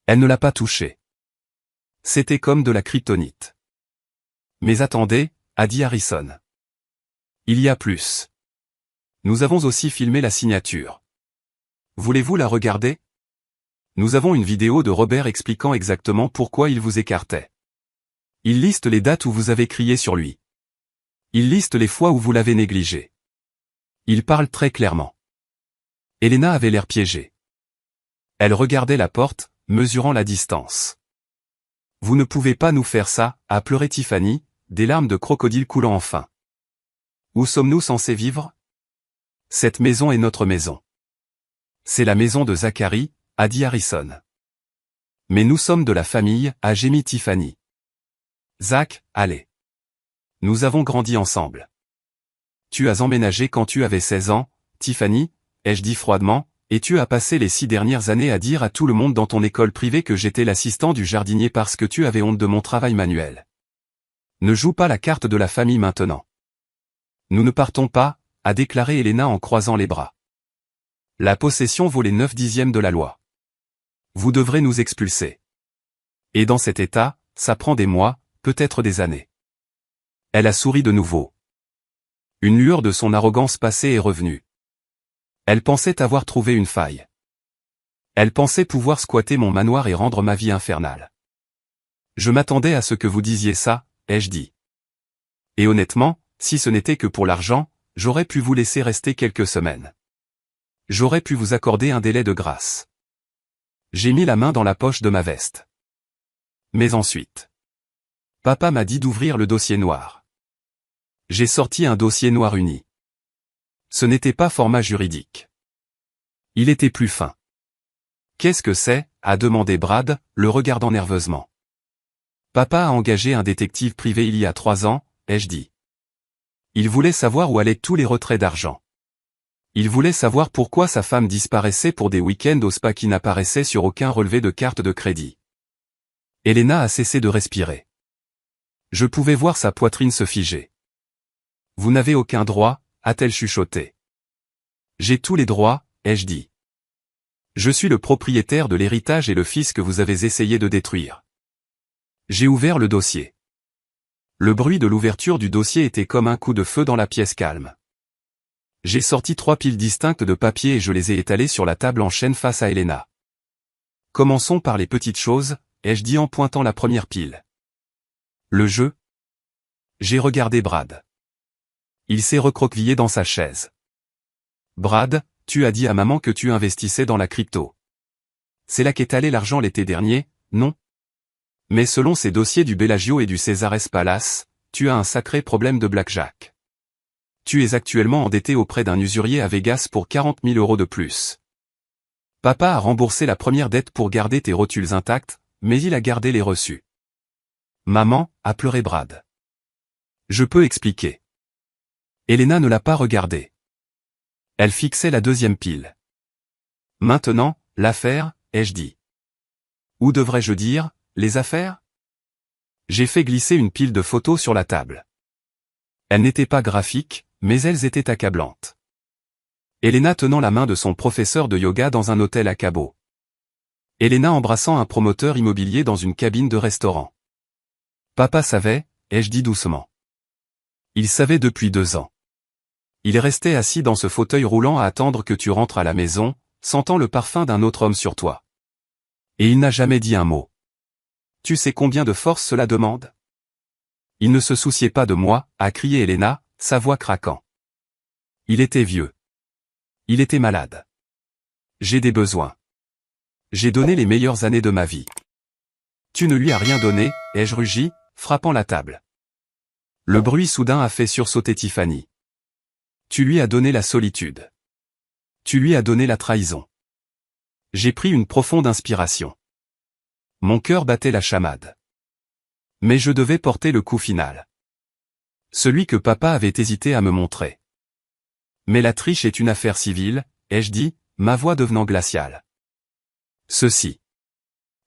Elle ne l'a pas touché. C'était comme de la kryptonite. Mais attendez, a dit Harrison. Il y a plus. Nous avons aussi filmé la signature. Voulez-vous la regarder? Nous avons une vidéo de Robert expliquant exactement pourquoi il vous écartait. Il liste les dates où vous avez crié sur lui. Il liste les fois où vous l'avez négligé. Il parle très clairement. Elena avait l'air piégée. Elle regardait la porte, mesurant la distance. Vous ne pouvez pas nous faire ça, a pleuré Tiffany, des larmes de crocodile coulant enfin. Où sommes-nous censés vivre? Cette maison est notre maison. C'est la maison de Zachary, a dit Harrison. Mais nous sommes de la famille, a gémi Tiffany. Zach, allez. Nous avons grandi ensemble. Tu as emménagé quand tu avais 16 ans, Tiffany, ai-je dit froidement, et tu as passé les 6 dernières années à dire à tout le monde dans ton école privée que j'étais l'assistant du jardinier parce que tu avais honte de mon travail manuel. Ne joue pas la carte de la famille maintenant. Nous ne partons pas, a déclaré Elena en croisant les bras. La possession vaut les 9/10 de la loi. Vous devrez nous expulser. Et dans cet état, ça prend des mois, peut-être des années. Elle a souri de nouveau. Une lueur de son arrogance passée est revenue. Elle pensait avoir trouvé une faille. Elle pensait pouvoir squatter mon manoir et rendre ma vie infernale. Je m'attendais à ce que vous disiez ça, ai-je dit. Et honnêtement, si ce n'était que pour l'argent, j'aurais pu vous laisser rester quelques semaines. J'aurais pu vous accorder un délai de grâce. J'ai mis la main dans la poche de ma veste. Mais ensuite, papa m'a dit d'ouvrir le dossier noir. J'ai sorti un dossier noir uni. Ce n'était pas format juridique. Il était plus fin. Qu'est-ce que c'est? A demandé Brad, le regardant nerveusement. Papa a engagé un détective privé il y a 3 ans, ai-je dit. Il voulait savoir où allaient tous les retraits d'argent. Il voulait savoir pourquoi sa femme disparaissait pour des week-ends au spa qui n'apparaissaient sur aucun relevé de carte de crédit. Elena a cessé de respirer. Je pouvais voir sa poitrine se figer. Vous n'avez aucun droit, a-t-elle chuchoté. J'ai tous les droits, ai-je dit. Je suis le propriétaire de l'héritage et le fils que vous avez essayé de détruire. J'ai ouvert le dossier. Le bruit de l'ouverture du dossier était comme un coup de feu dans la pièce calme. J'ai sorti 3 piles distinctes de papier et je les ai étalées sur la table en chaîne face à Elena. Commençons par les petites choses, ai-je dit en pointant la première pile. Le jeu. J'ai regardé Brad. Il s'est recroquevillé dans sa chaise. Brad, tu as dit à maman que tu investissais dans la crypto. C'est là qu'est allé l'argent l'été dernier, non? Mais selon ces dossiers du Bellagio et du Caesars Palace, tu as un sacré problème de blackjack. Tu es actuellement endetté auprès d'un usurier à Vegas pour 40 000 € de plus. Papa a remboursé la première dette pour garder tes rotules intactes, mais il a gardé les reçus. Maman, a pleuré Brad. Je peux expliquer. Elena ne l'a pas regardé. Elle fixait la deuxième pile. Maintenant, l'affaire, ai-je dit. Ou devrais-je dire, les affaires? J'ai fait glisser une pile de photos sur la table. Elles n'étaient pas graphiques, mais elles étaient accablantes. Elena tenant la main de son professeur de yoga dans un hôtel à Cabo. Elena embrassant un promoteur immobilier dans une cabine de restaurant. Papa savait, ai-je dit doucement. Il savait depuis 2 ans. Il restait assis dans ce fauteuil roulant à attendre que tu rentres à la maison, sentant le parfum d'un autre homme sur toi. Et il n'a jamais dit un mot. Tu sais combien de force cela demande? Il ne se souciait pas de moi, a crié Elena, sa voix craquant. Il était vieux. Il était malade. J'ai des besoins. J'ai donné les meilleures années de ma vie. Tu ne lui as rien donné, ai-je rugi, frappant la table. Le bruit soudain a fait sursauter Tiffany. Tu lui as donné la solitude. Tu lui as donné la trahison. J'ai pris une profonde inspiration. Mon cœur battait la chamade. Mais je devais porter le coup final. Celui que papa avait hésité à me montrer. Mais la triche est une affaire civile, ai-je dit, ma voix devenant glaciale. Ceci.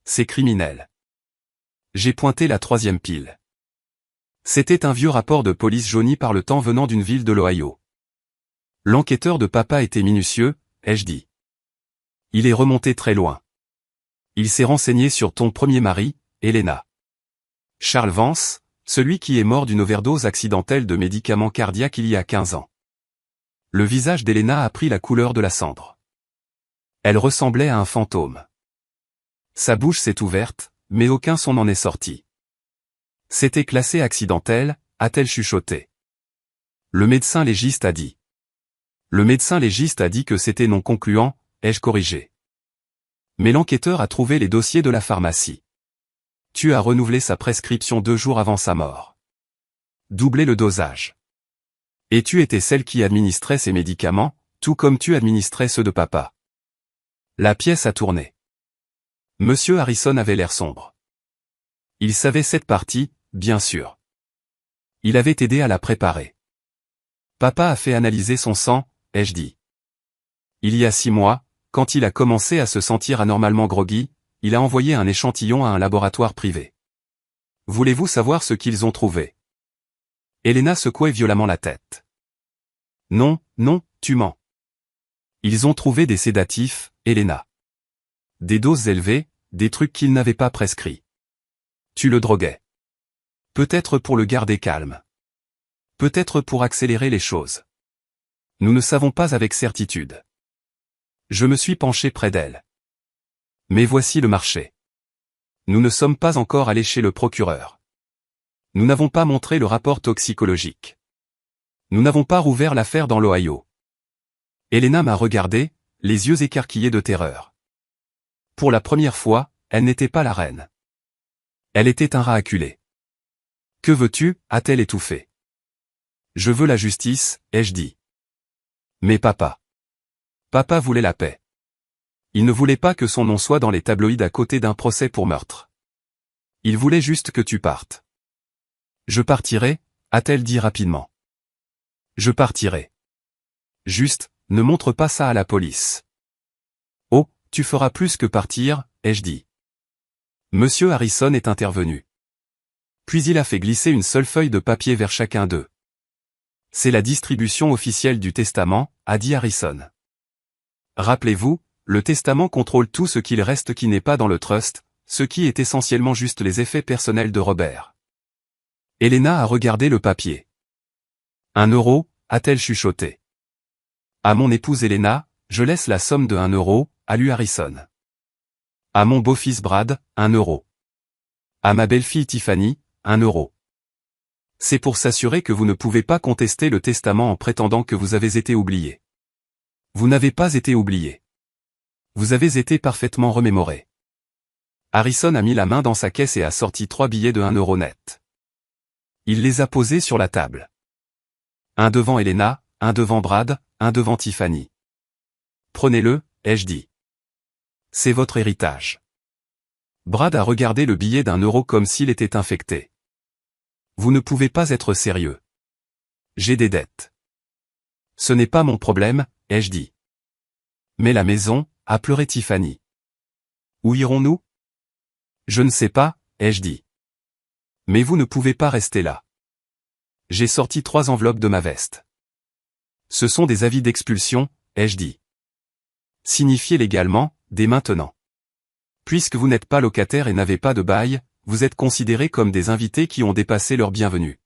C'est criminel. J'ai pointé la troisième pile. C'était un vieux rapport de police jauni par le temps venant d'une ville de l'Ohio. L'enquêteur de papa était minutieux, ai-je dit. Il est remonté très loin. Il s'est renseigné sur ton premier mari, Elena. Charles Vance, celui qui est mort d'une overdose accidentelle de médicaments cardiaques il y a 15 ans. Le visage d'Elena a pris la couleur de la cendre. Elle ressemblait à un fantôme. Sa bouche s'est ouverte, mais aucun son n'en est sorti. C'était classé accidentel, a-t-elle chuchoté. Le médecin légiste a dit. Le médecin légiste a dit que c'était non concluant, ai-je corrigé. Mais l'enquêteur a trouvé les dossiers de la pharmacie. Tu as renouvelé sa prescription 2 jours avant sa mort. Doublé le dosage. Et tu étais celle qui administrait ces médicaments, tout comme tu administrais ceux de papa. La pièce a tourné. Monsieur Harrison avait l'air sombre. Il savait cette partie, bien sûr. Il avait aidé à la préparer. Papa a fait analyser son sang, ai-je dit. Il y a 6 mois, quand il a commencé à se sentir anormalement groggy, il a envoyé un échantillon à un laboratoire privé. Voulez-vous savoir ce qu'ils ont trouvé? Elena secouait violemment la tête. Non, non, tu mens. Ils ont trouvé des sédatifs, Elena. Des doses élevées, des trucs qu'ils n'avaient pas prescrits. Tu le droguais. Peut-être pour le garder calme. Peut-être pour accélérer les choses. Nous ne savons pas avec certitude. Je me suis penché près d'elle. Mais voici le marché. Nous ne sommes pas encore allés chez le procureur. Nous n'avons pas montré le rapport toxicologique. Nous n'avons pas rouvert l'affaire dans l'Ohio. Elena m'a regardé, les yeux écarquillés de terreur. Pour la première fois, elle n'était pas la reine. Elle était un rat acculé. Que veux-tu, a-t-elle étouffé. Je veux la justice, ai-je dit. Mais papa. Papa voulait la paix. Il ne voulait pas que son nom soit dans les tabloïds à côté d'un procès pour meurtre. Il voulait juste que tu partes. Je partirai, a-t-elle dit rapidement. Je partirai. Juste, ne montre pas ça à la police. Oh, tu feras plus que partir, ai-je dit. Monsieur Harrison est intervenu. Puis il a fait glisser une seule feuille de papier vers chacun d'eux. C'est la distribution officielle du testament, a dit Harrison. Rappelez-vous, le testament contrôle tout ce qu'il reste qui n'est pas dans le trust, ce qui est essentiellement juste les effets personnels de Robert. Elena a regardé le papier. 1 euro, a-t-elle chuchoté. À mon épouse Elena, je laisse la somme de 1 euro, a lu Harrison. À mon beau-fils Brad, 1 euro. À ma belle-fille Tiffany, 1 euro. C'est pour s'assurer que vous ne pouvez pas contester le testament en prétendant que vous avez été oublié. Vous n'avez pas été oublié. Vous avez été parfaitement remémoré. Harrison a mis la main dans sa caisse et a sorti 3 billets de 1 euro net. Il les a posés sur la table. Un devant Elena, un devant Brad, un devant Tiffany. Prenez-le, ai-je dit. C'est votre héritage. Brad a regardé le billet d'1 euro comme s'il était infecté. Vous ne pouvez pas être sérieux. J'ai des dettes. Ce n'est pas mon problème, ai-je dit. Mais la maison, a pleuré Tiffany. Où irons-nous? Je ne sais pas, ai-je dit. Mais vous ne pouvez pas rester là. J'ai sorti 3 enveloppes de ma veste. Ce sont des avis d'expulsion, ai-je dit. Signifiez légalement, dès maintenant. Puisque vous n'êtes pas locataire et n'avez pas de bail, vous êtes considérés comme des invités qui ont dépassé leur bienvenue.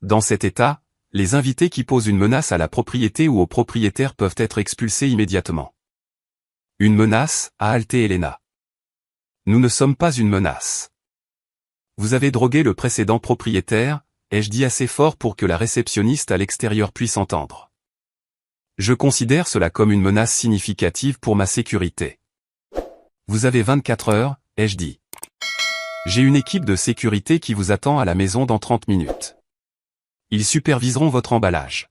Dans cet état, les invités qui posent une menace à la propriété ou au propriétaire peuvent être expulsés immédiatement. Une menace, a haleté Elena. Nous ne sommes pas une menace. Vous avez drogué le précédent propriétaire, ai-je dit assez fort pour que la réceptionniste à l'extérieur puisse entendre. Je considère cela comme une menace significative pour ma sécurité. Vous avez 24 heures, ai-je dit. J'ai une équipe de sécurité qui vous attend à la maison dans 30 minutes. Ils superviseront votre emballage.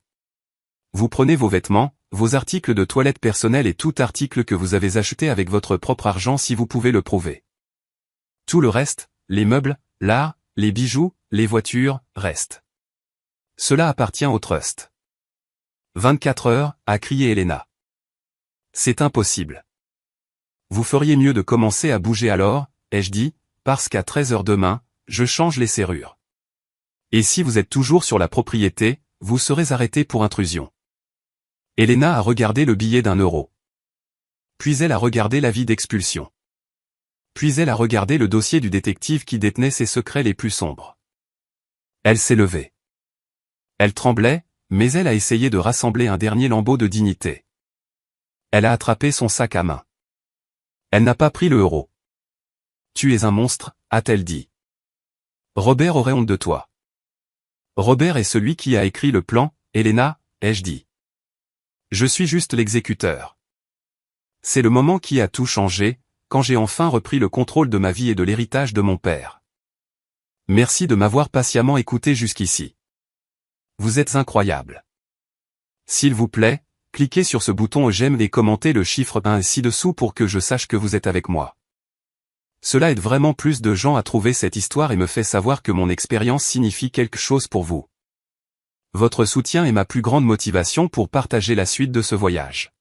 Vous prenez vos vêtements, vos articles de toilette personnels et tout article que vous avez acheté avec votre propre argent si vous pouvez le prouver. Tout le reste, les meubles, l'art, les bijoux, les voitures, reste. Cela appartient au trust. 24 heures, a crié Elena. C'est impossible. Vous feriez mieux de commencer à bouger alors, ai-je dit, parce qu'à 13 heures demain, je change les serrures. Et si vous êtes toujours sur la propriété, vous serez arrêté pour intrusion. Elena a regardé le billet d'1 euro. Puis elle a regardé l'avis d'expulsion. Puis elle a regardé le dossier du détective qui détenait ses secrets les plus sombres. Elle s'est levée. Elle tremblait, mais elle a essayé de rassembler un dernier lambeau de dignité. Elle a attrapé son sac à main. Elle n'a pas pris le euro. Tu es un monstre, a-t-elle dit. Robert aurait honte de toi. Robert est celui qui a écrit le plan, Elena, ai-je dit. Je suis juste l'exécuteur. C'est le moment qui a tout changé, quand j'ai enfin repris le contrôle de ma vie et de l'héritage de mon père. Merci de m'avoir patiemment écouté jusqu'ici. Vous êtes incroyable. S'il vous plaît, cliquez sur ce bouton j'aime et commentez le chiffre 1 ci-dessous pour que je sache que vous êtes avec moi. Cela aide vraiment plus de gens à trouver cette histoire et me fait savoir que mon expérience signifie quelque chose pour vous. Votre soutien est ma plus grande motivation pour partager la suite de ce voyage.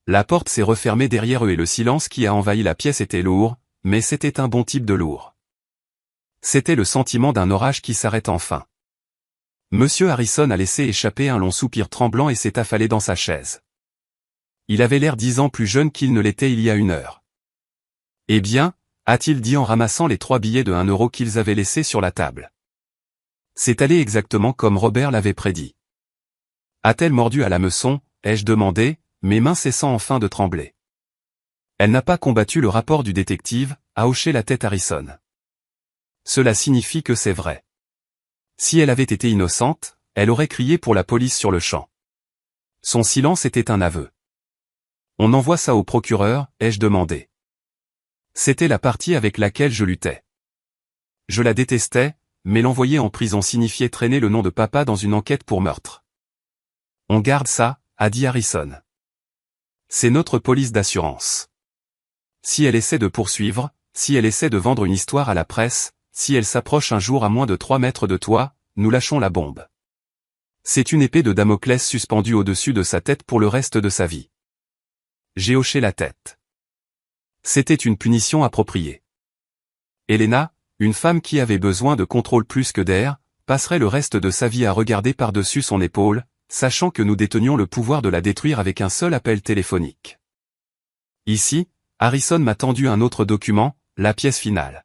La porte s'est refermée derrière eux et le silence qui a envahi la pièce était lourd, mais c'était un bon type de lourd. C'était le sentiment d'un orage qui s'arrête enfin. Monsieur Harrison a laissé échapper un long soupir tremblant et s'est affalé dans sa chaise. Il avait l'air 10 ans plus jeune qu'il ne l'était il y a 1 heure. Eh bien, a-t-il dit en ramassant les 3 billets de 1 euro qu'ils avaient laissés sur la table. C'est allé exactement comme Robert l'avait prédit. A-t-elle mordu à l'hameçon, ai-je demandé, mes mains cessant enfin de trembler. Elle n'a pas combattu le rapport du détective, a hoché la tête Harrison. Cela signifie que c'est vrai. Si elle avait été innocente, elle aurait crié pour la police sur le champ. Son silence était un aveu. On envoie ça au procureur, ai-je demandé. C'était la partie avec laquelle je luttais. Je la détestais, mais l'envoyer en prison signifiait traîner le nom de papa dans une enquête pour meurtre. On garde ça, a dit Harrison. C'est notre police d'assurance. Si elle essaie de poursuivre, si elle essaie de vendre une histoire à la presse, si elle s'approche un jour à moins de 3 mètres de toi, nous lâchons la bombe. C'est une épée de Damoclès suspendue au-dessus de sa tête pour le reste de sa vie. J'ai hoché la tête. C'était une punition appropriée. Elena, une femme qui avait besoin de contrôle plus que d'air, passerait le reste de sa vie à regarder par-dessus son épaule, sachant que nous détenions le pouvoir de la détruire avec un seul appel téléphonique. Ici, Harrison m'a tendu un autre document, la pièce finale.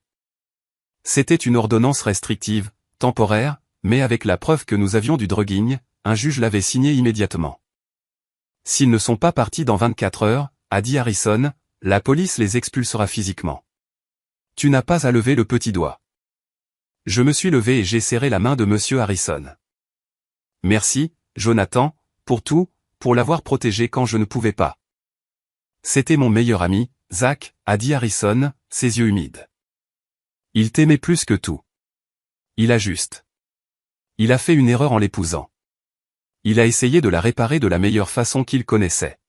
C'était une ordonnance restrictive, temporaire, mais avec la preuve que nous avions du drugging, un juge l'avait signée immédiatement. S'ils ne sont pas partis dans 24 heures, a dit Harrison, la police les expulsera physiquement. Tu n'as pas à lever le petit doigt. Je me suis levé et j'ai serré la main de monsieur Harrison. Merci, Jonathan, pour tout, pour l'avoir protégé quand je ne pouvais pas. C'était mon meilleur ami, Zach, a dit Harrison, ses yeux humides. Il t'aimait plus que tout. Il a juste. Il a fait une erreur en l'épousant. Il a essayé de la réparer de la meilleure façon qu'il connaissait.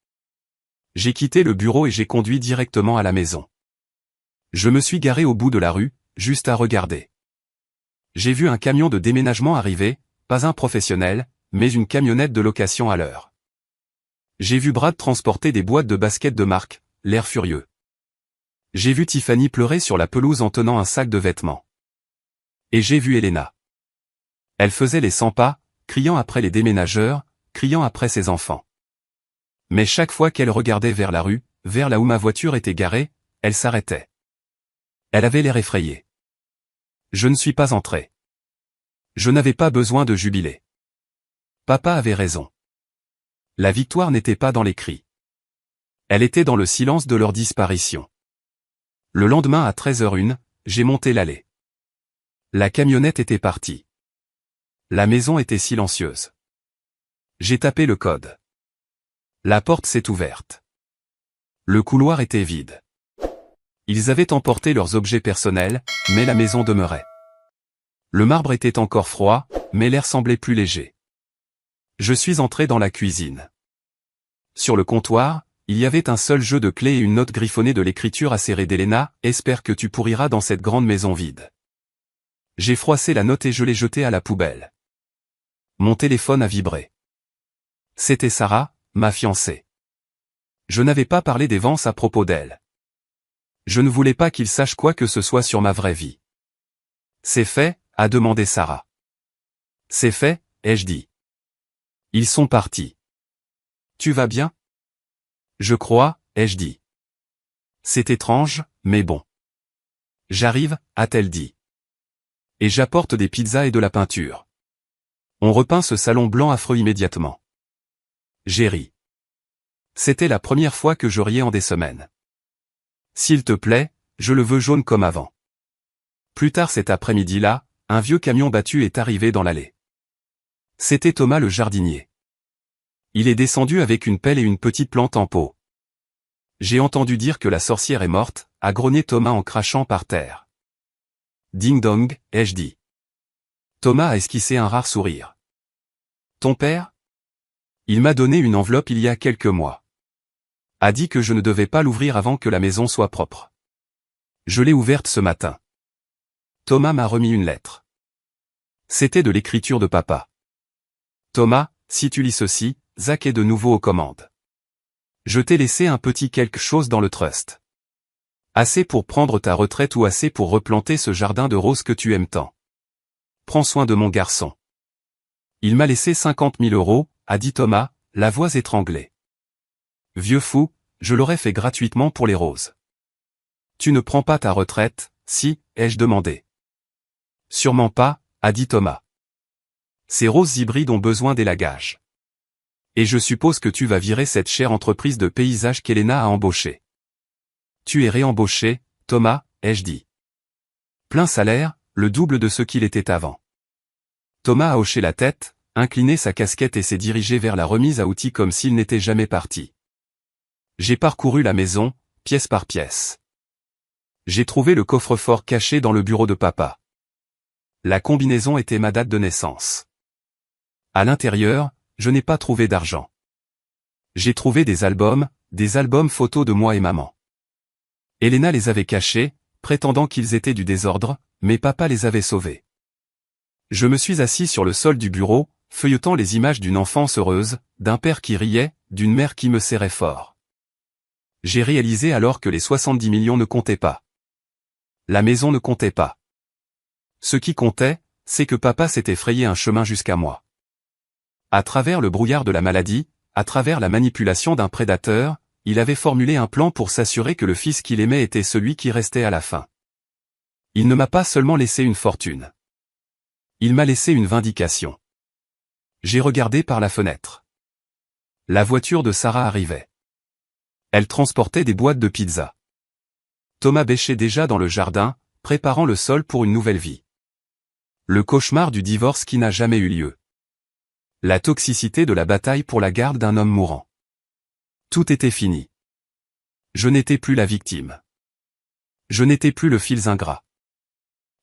J'ai quitté le bureau et j'ai conduit directement à la maison. Je me suis garé au bout de la rue, juste à regarder. J'ai vu un camion de déménagement arriver, pas un professionnel, mais une camionnette de location à l'heure. J'ai vu Brad transporter des boîtes de basket de marque, l'air furieux. J'ai vu Tiffany pleurer sur la pelouse en tenant un sac de vêtements. Et j'ai vu Elena. Elle faisait les 100 pas, criant après les déménageurs, criant après ses enfants. Mais chaque fois qu'elle regardait vers la rue, vers là où ma voiture était garée, elle s'arrêtait. Elle avait l'air effrayée. Je ne suis pas entré. Je n'avais pas besoin de jubiler. Papa avait raison. La victoire n'était pas dans les cris. Elle était dans le silence de leur disparition. Le lendemain à 13h01, j'ai monté l'allée. La camionnette était partie. La maison était silencieuse. J'ai tapé le code. La porte s'est ouverte. Le couloir était vide. Ils avaient emporté leurs objets personnels, mais la maison demeurait. Le marbre était encore froid, mais l'air semblait plus léger. Je suis entré dans la cuisine. Sur le comptoir, il y avait un seul jeu de clés et une note griffonnée de l'écriture acérée d'Elena, « Espère que tu pourriras dans cette grande maison vide ». J'ai froissé la note et je l'ai jetée à la poubelle. Mon téléphone a vibré. C'était Sarah, ma fiancée. Je n'avais pas parlé des Vance à propos d'elle. Je ne voulais pas qu'il sache quoi que ce soit sur ma vraie vie. C'est fait, a demandé Sarah. C'est fait, ai-je dit. Ils sont partis. Tu vas bien? Je crois, ai-je dit. C'est étrange, mais bon. J'arrive, a-t-elle dit. Et j'apporte des pizzas et de la peinture. On repeint ce salon blanc affreux immédiatement. J'ai ri. C'était la première fois que je riais en des semaines. S'il te plaît, je le veux jaune comme avant. Plus tard cet après-midi-là, un vieux camion battu est arrivé dans l'allée. C'était Thomas le jardinier. Il est descendu avec une pelle et une petite plante en pot. J'ai entendu dire que la sorcière est morte, a grogné Thomas en crachant par terre. Ding dong, ai-je dit. Thomas a esquissé un rare sourire. Ton père? Il m'a donné une enveloppe il y a quelques mois. A dit que je ne devais pas l'ouvrir avant que la maison soit propre. Je l'ai ouverte ce matin. Thomas m'a remis une lettre. C'était de l'écriture de papa. Thomas, si tu lis ceci, Zach est de nouveau aux commandes. Je t'ai laissé un petit quelque chose dans le trust. Assez pour prendre ta retraite ou assez pour replanter ce jardin de roses que tu aimes tant. Prends soin de mon garçon. Il m'a laissé 50 000 €, a dit Thomas, la voix étranglée. Vieux fou, je l'aurais fait gratuitement pour les roses. Tu ne prends pas ta retraite, si, ai-je demandé. Sûrement pas, a dit Thomas. Ces roses hybrides ont besoin d'élagage. Et je suppose que tu vas virer cette chère entreprise de paysage qu'Elena a embauchée. Tu es réembauché, Thomas, ai-je dit. Plein salaire, le double de ce qu'il était avant. Thomas a hoché la tête, incliné sa casquette et s'est dirigé vers la remise à outils comme s'il n'était jamais parti. J'ai parcouru la maison, pièce par pièce. J'ai trouvé le coffre-fort caché dans le bureau de papa. La combinaison était ma date de naissance. À l'intérieur, je n'ai pas trouvé d'argent. J'ai trouvé des albums photos de moi et maman. Elena les avait cachés, prétendant qu'ils étaient du désordre, mais papa les avait sauvés. Je me suis assis sur le sol du bureau, feuilletant les images d'une enfance heureuse, d'un père qui riait, d'une mère qui me serrait fort. J'ai réalisé alors que les 70 millions ne comptaient pas. La maison ne comptait pas. Ce qui comptait, c'est que papa s'était frayé un chemin jusqu'à moi. À travers le brouillard de la maladie, à travers la manipulation d'un prédateur, il avait formulé un plan pour s'assurer que le fils qu'il aimait était celui qui restait à la fin. Il ne m'a pas seulement laissé une fortune. Il m'a laissé une vindication. J'ai regardé par la fenêtre. La voiture de Sarah arrivait. Elle transportait des boîtes de pizza. Thomas bêchait déjà dans le jardin, préparant le sol pour une nouvelle vie. Le cauchemar du divorce qui n'a jamais eu lieu. La toxicité de la bataille pour la garde d'un homme mourant. Tout était fini. Je n'étais plus la victime. Je n'étais plus le fils ingrat.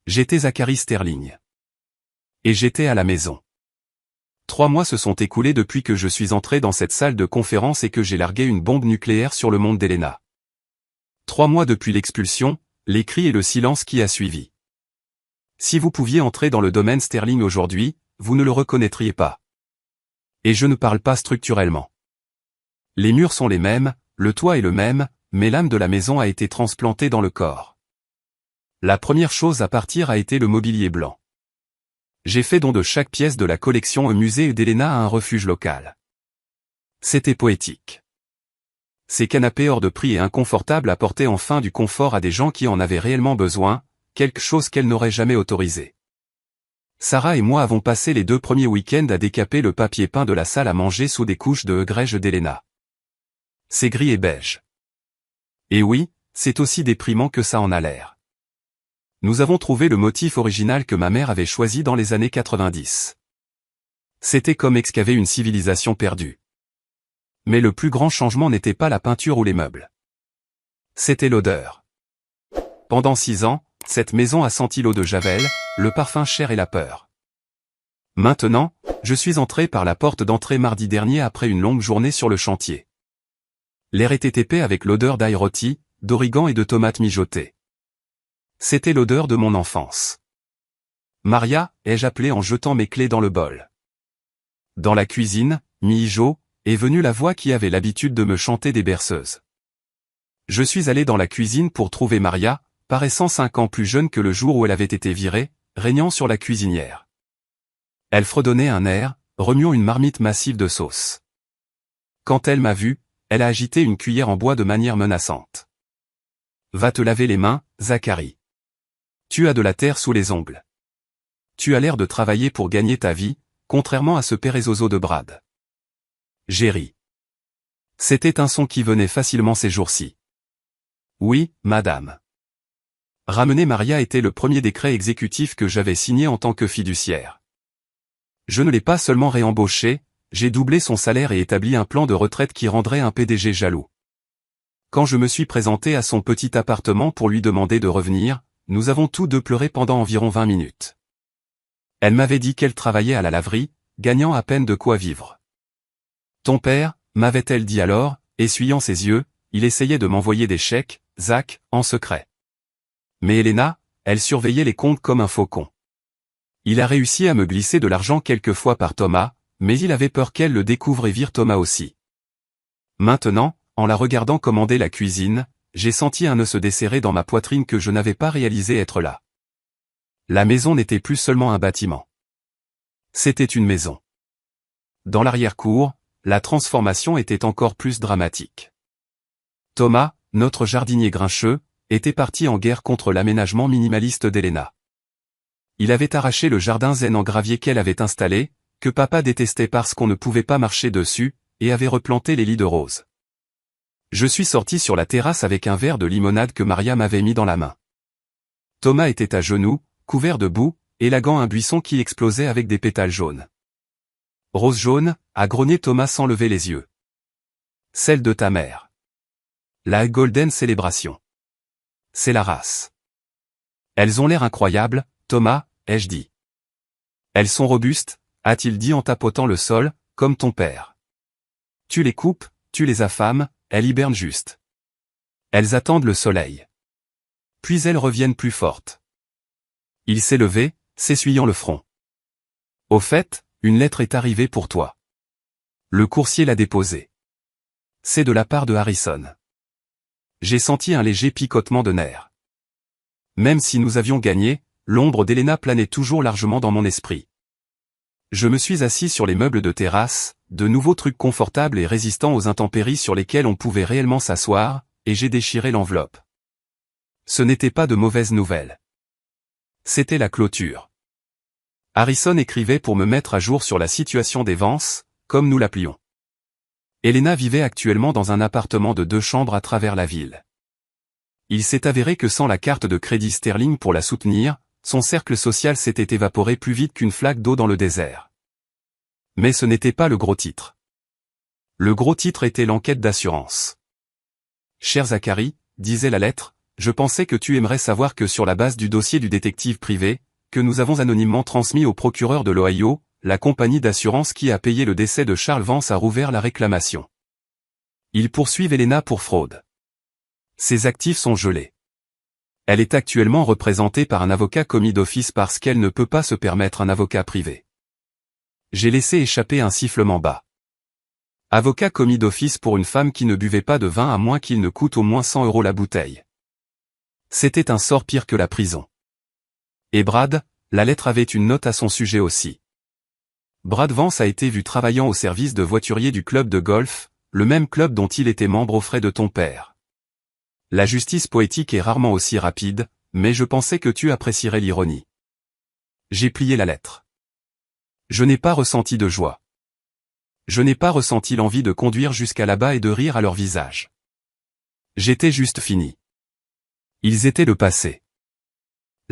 J'étais Zachary Sterling. Et j'étais à la maison. 3 mois se sont écoulés depuis que je suis entré dans cette salle de conférence et que j'ai largué une bombe nucléaire sur le monde d'Elena. 3 mois depuis l'expulsion, les cris et le silence qui a suivi. Si vous pouviez entrer dans le domaine Sterling aujourd'hui, vous ne le reconnaîtriez pas. Et je ne parle pas structurellement. Les murs sont les mêmes, le toit est le même, mais l'âme de la maison a été transplantée dans le corps. La première chose à partir a été le mobilier blanc. J'ai fait don de chaque pièce de la collection au musée d'Elena à un refuge local. C'était poétique. Ces canapés hors de prix et inconfortables apportaient enfin du confort à des gens qui en avaient réellement besoin, quelque chose qu'elle n'aurait jamais autorisé. Sarah et moi avons passé les 2 premiers week-ends à décaper le papier peint de la salle à manger sous des couches de grège d'Elena. C'est gris et beige. Et oui, c'est aussi déprimant que ça en a l'air. Nous avons trouvé le motif original que ma mère avait choisi dans les années 90. C'était comme excaver une civilisation perdue. Mais le plus grand changement n'était pas la peinture ou les meubles. C'était l'odeur. Pendant 6 ans, cette maison a senti l'eau de Javel, le parfum cher et la peur. Maintenant, je suis entré par la porte d'entrée mardi dernier après une longue journée sur le chantier. L'air était épais avec l'odeur d'ail rôti, d'origan et de tomates mijotées. C'était l'odeur de mon enfance. Maria, ai-je appelé en jetant mes clés dans le bol. Dans la cuisine, mi-jo, est venue la voix qui avait l'habitude de me chanter des berceuses. Je suis allé dans la cuisine pour trouver Maria, paraissant 5 ans plus jeune que le jour où elle avait été virée, régnant sur la cuisinière. Elle fredonnait un air, remuant une marmite massive de sauce. Quand elle m'a vu, elle a agité une cuillère en bois de manière menaçante. « Va te laver les mains, Zacharie. Tu as de la terre sous les ongles. Tu as l'air de travailler pour gagner ta vie, contrairement à ce pérézozo de Brad. » J'ai ri. C'était un son qui venait facilement ces jours-ci. Oui, madame. Ramener Maria était le premier décret exécutif que j'avais signé en tant que fiduciaire. Je ne l'ai pas seulement réembauché, j'ai doublé son salaire et établi un plan de retraite qui rendrait un PDG jaloux. Quand je me suis présenté à son petit appartement pour lui demander de revenir, nous avons tous deux pleuré pendant environ 20 minutes. Elle m'avait dit qu'elle travaillait à la laverie, gagnant à peine de quoi vivre. Ton père, m'avait-elle dit alors, essuyant ses yeux, il essayait de m'envoyer des chèques, Zach, en secret. Mais Elena, elle surveillait les comptes comme un faucon. Il a réussi à me glisser de l'argent quelques fois par Thomas, mais il avait peur qu'elle le découvre et vire Thomas aussi. Maintenant, en la regardant commander la cuisine, j'ai senti un nœud se desserrer dans ma poitrine que je n'avais pas réalisé être là. La maison n'était plus seulement un bâtiment. C'était une maison. Dans l'arrière-cour, la transformation était encore plus dramatique. Thomas, notre jardinier grincheux, était parti en guerre contre l'aménagement minimaliste d'Elena. Il avait arraché le jardin zen en gravier qu'elle avait installé, que papa détestait parce qu'on ne pouvait pas marcher dessus, et avait replanté les lits de roses. Je suis sorti sur la terrasse avec un verre de limonade que Maria m'avait mis dans la main. Thomas était à genoux, couvert de boue, élaguant un buisson qui explosait avec des pétales jaunes. Rose jaune, a grogné Thomas sans lever les yeux. Celle de ta mère. La Golden Célébration. C'est la race. Elles ont l'air incroyables, Thomas, ai-je dit. Elles sont robustes, a-t-il dit en tapotant le sol, comme ton père. Tu les coupes, tu les affames, elles hibernent juste. Elles attendent le soleil. Puis elles reviennent plus fortes. Il s'est levé, s'essuyant le front. Au fait, une lettre est arrivée pour toi. Le coursier l'a déposée. C'est de la part de Harrison. J'ai senti un léger picotement de nerfs. Même si nous avions gagné, l'ombre d'Elena planait toujours largement dans mon esprit. Je me suis assis sur les meubles de terrasse, de nouveaux trucs confortables et résistants aux intempéries sur lesquels on pouvait réellement s'asseoir, et j'ai déchiré l'enveloppe. Ce n'était pas de mauvaises nouvelles. C'était la clôture. Harrison écrivait pour me mettre à jour sur la situation des Vance, comme nous l'appelions. Elena vivait actuellement dans un appartement de 2 chambres à travers la ville. Il s'est avéré que sans la carte de crédit sterling pour la soutenir, son cercle social s'était évaporé plus vite qu'une flaque d'eau dans le désert. Mais ce n'était pas le gros titre. Le gros titre était l'enquête d'assurance. Cher Zacharie, disait la lettre, je pensais que tu aimerais savoir que sur la base du dossier du détective privé, que nous avons anonymement transmis au procureur de l'Ohio, la compagnie d'assurance qui a payé le décès de Charles Vance a rouvert la réclamation. Ils poursuivent Elena pour fraude. Ses actifs sont gelés. Elle est actuellement représentée par un avocat commis d'office parce qu'elle ne peut pas se permettre un avocat privé. J'ai laissé échapper un sifflement bas. Avocat commis d'office pour une femme qui ne buvait pas de vin à moins qu'il ne coûte au moins 100 € la bouteille. C'était un sort pire que la prison. Et Brad, la lettre avait une note à son sujet aussi. Brad Vance a été vu travaillant au service de voiturier du club de golf, le même club dont il était membre aux frais de ton père. La justice poétique est rarement aussi rapide, mais je pensais que tu apprécierais l'ironie. J'ai plié la lettre. Je n'ai pas ressenti de joie. Je n'ai pas ressenti l'envie de conduire jusqu'à là-bas et de rire à leur visage. J'étais juste fini. Ils étaient le passé.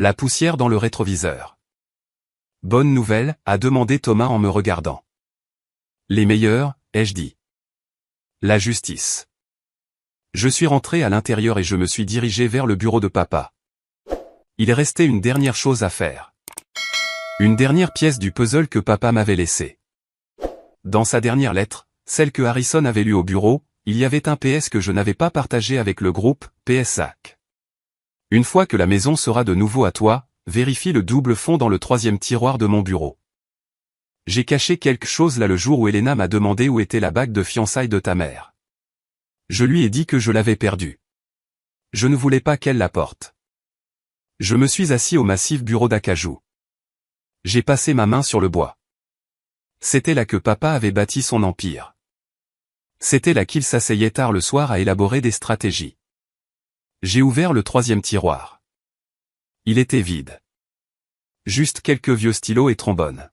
La poussière dans le rétroviseur. Bonne nouvelle, a demandé Thomas en me regardant. Les meilleurs, ai-je dit. La justice. Je suis rentré à l'intérieur et je me suis dirigé vers le bureau de papa. Il restait une dernière chose à faire. Une dernière pièce du puzzle que papa m'avait laissée. Dans sa dernière lettre, celle que Harrison avait lue au bureau, il y avait un PS que je n'avais pas partagé avec le groupe, PS Zach. Une fois que la maison sera de nouveau à toi, vérifie le double fond dans le 3e tiroir de mon bureau. J'ai caché quelque chose là le jour où Elena m'a demandé où était la bague de fiançailles de ta mère. Je lui ai dit que je l'avais perdue. Je ne voulais pas qu'elle la porte. Je me suis assis au massif bureau d'acajou. J'ai passé ma main sur le bois. C'était là que papa avait bâti son empire. C'était là qu'il s'asseyait tard le soir à élaborer des stratégies. J'ai ouvert le 3e tiroir. Il était vide. Juste quelques vieux stylos et trombones.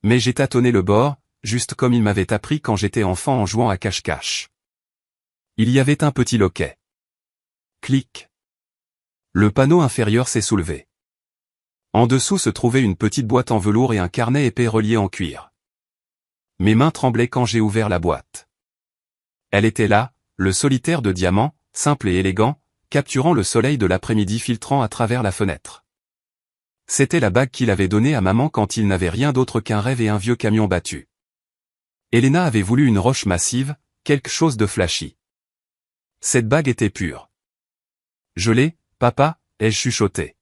Mais j'ai tâtonné le bord, juste comme il m'avait appris quand j'étais enfant en jouant à cache-cache. Il y avait un petit loquet. Clic. Le panneau inférieur s'est soulevé. En dessous se trouvait une petite boîte en velours et un carnet épais relié en cuir. Mes mains tremblaient quand j'ai ouvert la boîte. Elle était là, le solitaire de diamant, simple et élégant, capturant le soleil de l'après-midi filtrant à travers la fenêtre. C'était la bague qu'il avait donnée à maman quand il n'avait rien d'autre qu'un rêve et un vieux camion battu. Elena avait voulu une roche massive, quelque chose de flashy. Cette bague était pure. Je l'ai, papa, ai-je chuchoté.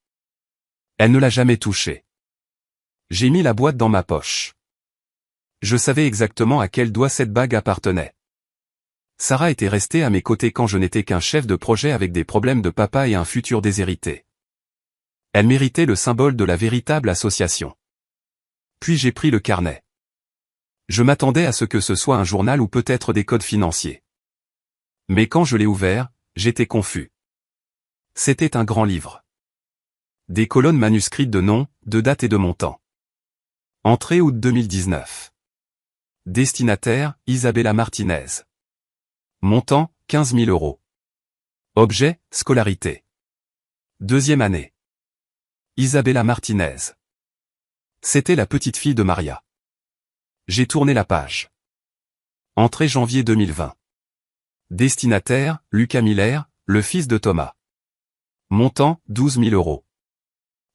Elle ne l'a jamais touchée. J'ai mis la boîte dans ma poche. Je savais exactement à quel doigt cette bague appartenait. Sarah était restée à mes côtés quand je n'étais qu'un chef de projet avec des problèmes de papa et un futur déshérité. Elle méritait le symbole de la véritable association. Puis j'ai pris le carnet. Je m'attendais à ce que ce soit un journal ou peut-être des codes financiers. Mais quand je l'ai ouvert, j'étais confus. C'était un grand livre. Des colonnes manuscrites de noms, de dates et de montants. Entrée août 2019. Destinataire, Isabella Martinez. Montant, 15 000 €. Objet, scolarité. 2e année. Isabella Martinez. C'était la petite fille de Maria. J'ai tourné la page. Entrée janvier 2020. Destinataire, Lucas Miller, le fils de Thomas. Montant, 12 000 €.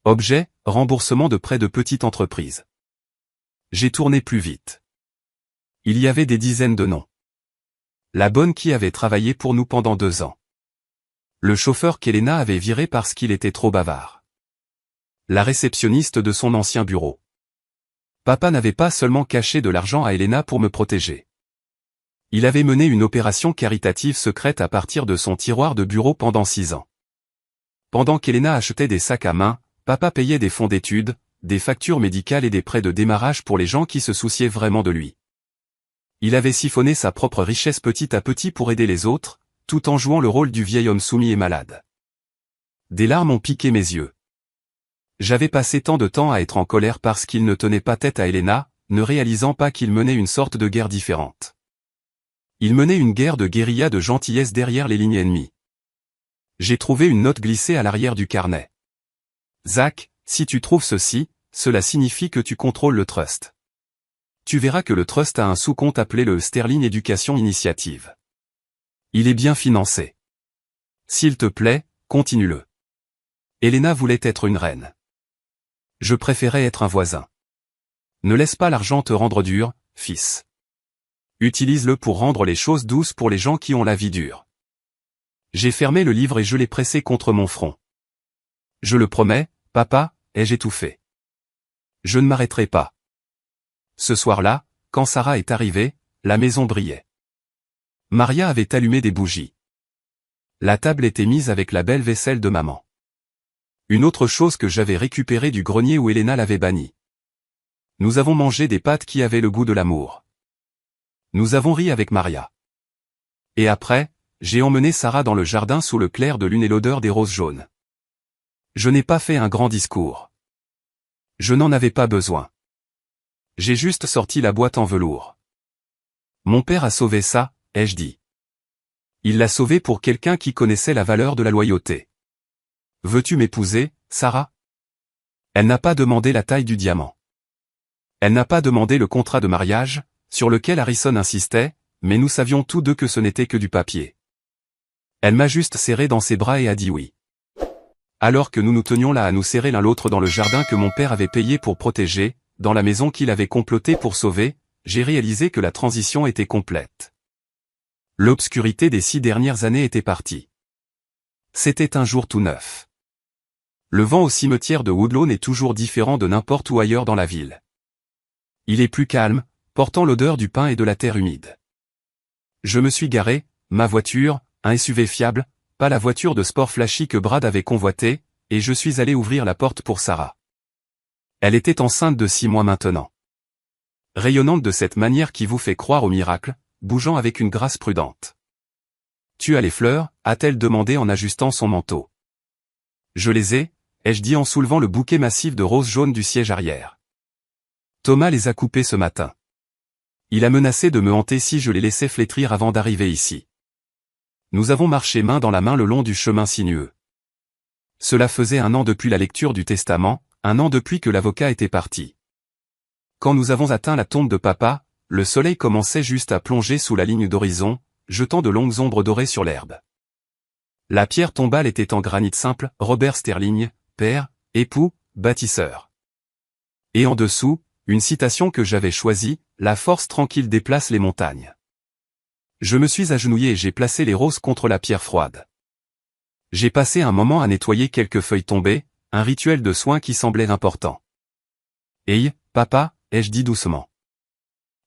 Objet, remboursement de prêt de petite entreprise. J'ai tourné plus vite. Il y avait des dizaines de noms. La bonne qui avait travaillé pour nous pendant 2 ans. Le chauffeur qu'Elena avait viré parce qu'il était trop bavard. La réceptionniste de son ancien bureau. Papa n'avait pas seulement caché de l'argent à Elena pour me protéger. Il avait mené une opération caritative secrète à partir de son tiroir de bureau pendant 6 ans. Pendant qu'Elena achetait des sacs à main, papa payait des fonds d'études, des factures médicales et des prêts de démarrage pour les gens qui se souciaient vraiment de lui. Il avait siphonné sa propre richesse petit à petit pour aider les autres, tout en jouant le rôle du vieil homme soumis et malade. Des larmes ont piqué mes yeux. J'avais passé tant de temps à être en colère parce qu'il ne tenait pas tête à Elena, ne réalisant pas qu'il menait une sorte de guerre différente. Il menait une guerre de guérilla de gentillesse derrière les lignes ennemies. J'ai trouvé une note glissée à l'arrière du carnet. Zach, si tu trouves ceci, cela signifie que tu contrôles le trust. Tu verras que le trust a un sous-compte appelé le Sterling Education Initiative. Il est bien financé. S'il te plaît, continue-le. Elena voulait être une reine. Je préférais être un voisin. Ne laisse pas l'argent te rendre dur, fils. Utilise-le pour rendre les choses douces pour les gens qui ont la vie dure. J'ai fermé le livre et je l'ai pressé contre mon front. Je le promets, papa, ai-je étouffé. Je ne m'arrêterai pas. Ce soir-là, quand Sarah est arrivée, la maison brillait. Maria avait allumé des bougies. La table était mise avec la belle vaisselle de maman. Une autre chose que j'avais récupérée du grenier où Elena l'avait bannie. Nous avons mangé des pâtes qui avaient le goût de l'amour. Nous avons ri avec Maria. Et après, j'ai emmené Sarah dans le jardin sous le clair de lune et l'odeur des roses jaunes. Je n'ai pas fait un grand discours. Je n'en avais pas besoin. J'ai juste sorti la boîte en velours. Mon père a sauvé ça, ai-je dit. Il l'a sauvé pour quelqu'un qui connaissait la valeur de la loyauté. Veux-tu m'épouser, Sarah? Elle n'a pas demandé la taille du diamant. Elle n'a pas demandé le contrat de mariage, sur lequel Harrison insistait, mais nous savions tous deux que ce n'était que du papier. Elle m'a juste serré dans ses bras et a dit oui. Alors que nous nous tenions là à nous serrer l'un l'autre dans le jardin que mon père avait payé pour protéger, dans la maison qu'il avait complotée pour sauver, j'ai réalisé que la transition était complète. L'obscurité des 6 dernières années était partie. C'était un jour tout neuf. Le vent au cimetière de Woodlawn est toujours différent de n'importe où ailleurs dans la ville. Il est plus calme, portant l'odeur du pin et de la terre humide. Je me suis garé, ma voiture, un SUV fiable, pas la voiture de sport flashy que Brad avait convoité, et je suis allé ouvrir la porte pour Sarah. Elle était enceinte de 6 mois maintenant. Rayonnante de cette manière qui vous fait croire au miracle, bougeant avec une grâce prudente. « Tu as les fleurs ?» a-t-elle demandé en ajustant son manteau. « Je les ai » ai-je dit en soulevant le bouquet massif de roses jaunes du siège arrière. Thomas les a coupées ce matin. Il a menacé de me hanter si je les laissais flétrir avant d'arriver ici. Nous avons marché main dans la main le long du chemin sinueux. Cela faisait 1 an depuis la lecture du testament, 1 an depuis que l'avocat était parti. Quand nous avons atteint la tombe de papa, le soleil commençait juste à plonger sous la ligne d'horizon, jetant de longues ombres dorées sur l'herbe. La pierre tombale était en granit simple, Robert Sterling, père, époux, bâtisseur. Et en dessous, une citation que j'avais choisie, « La force tranquille déplace les montagnes ». Je me suis agenouillé et j'ai placé les roses contre la pierre froide. J'ai passé un moment à nettoyer quelques feuilles tombées, un rituel de soins qui semblait important. « Hey, papa » ai-je dit doucement.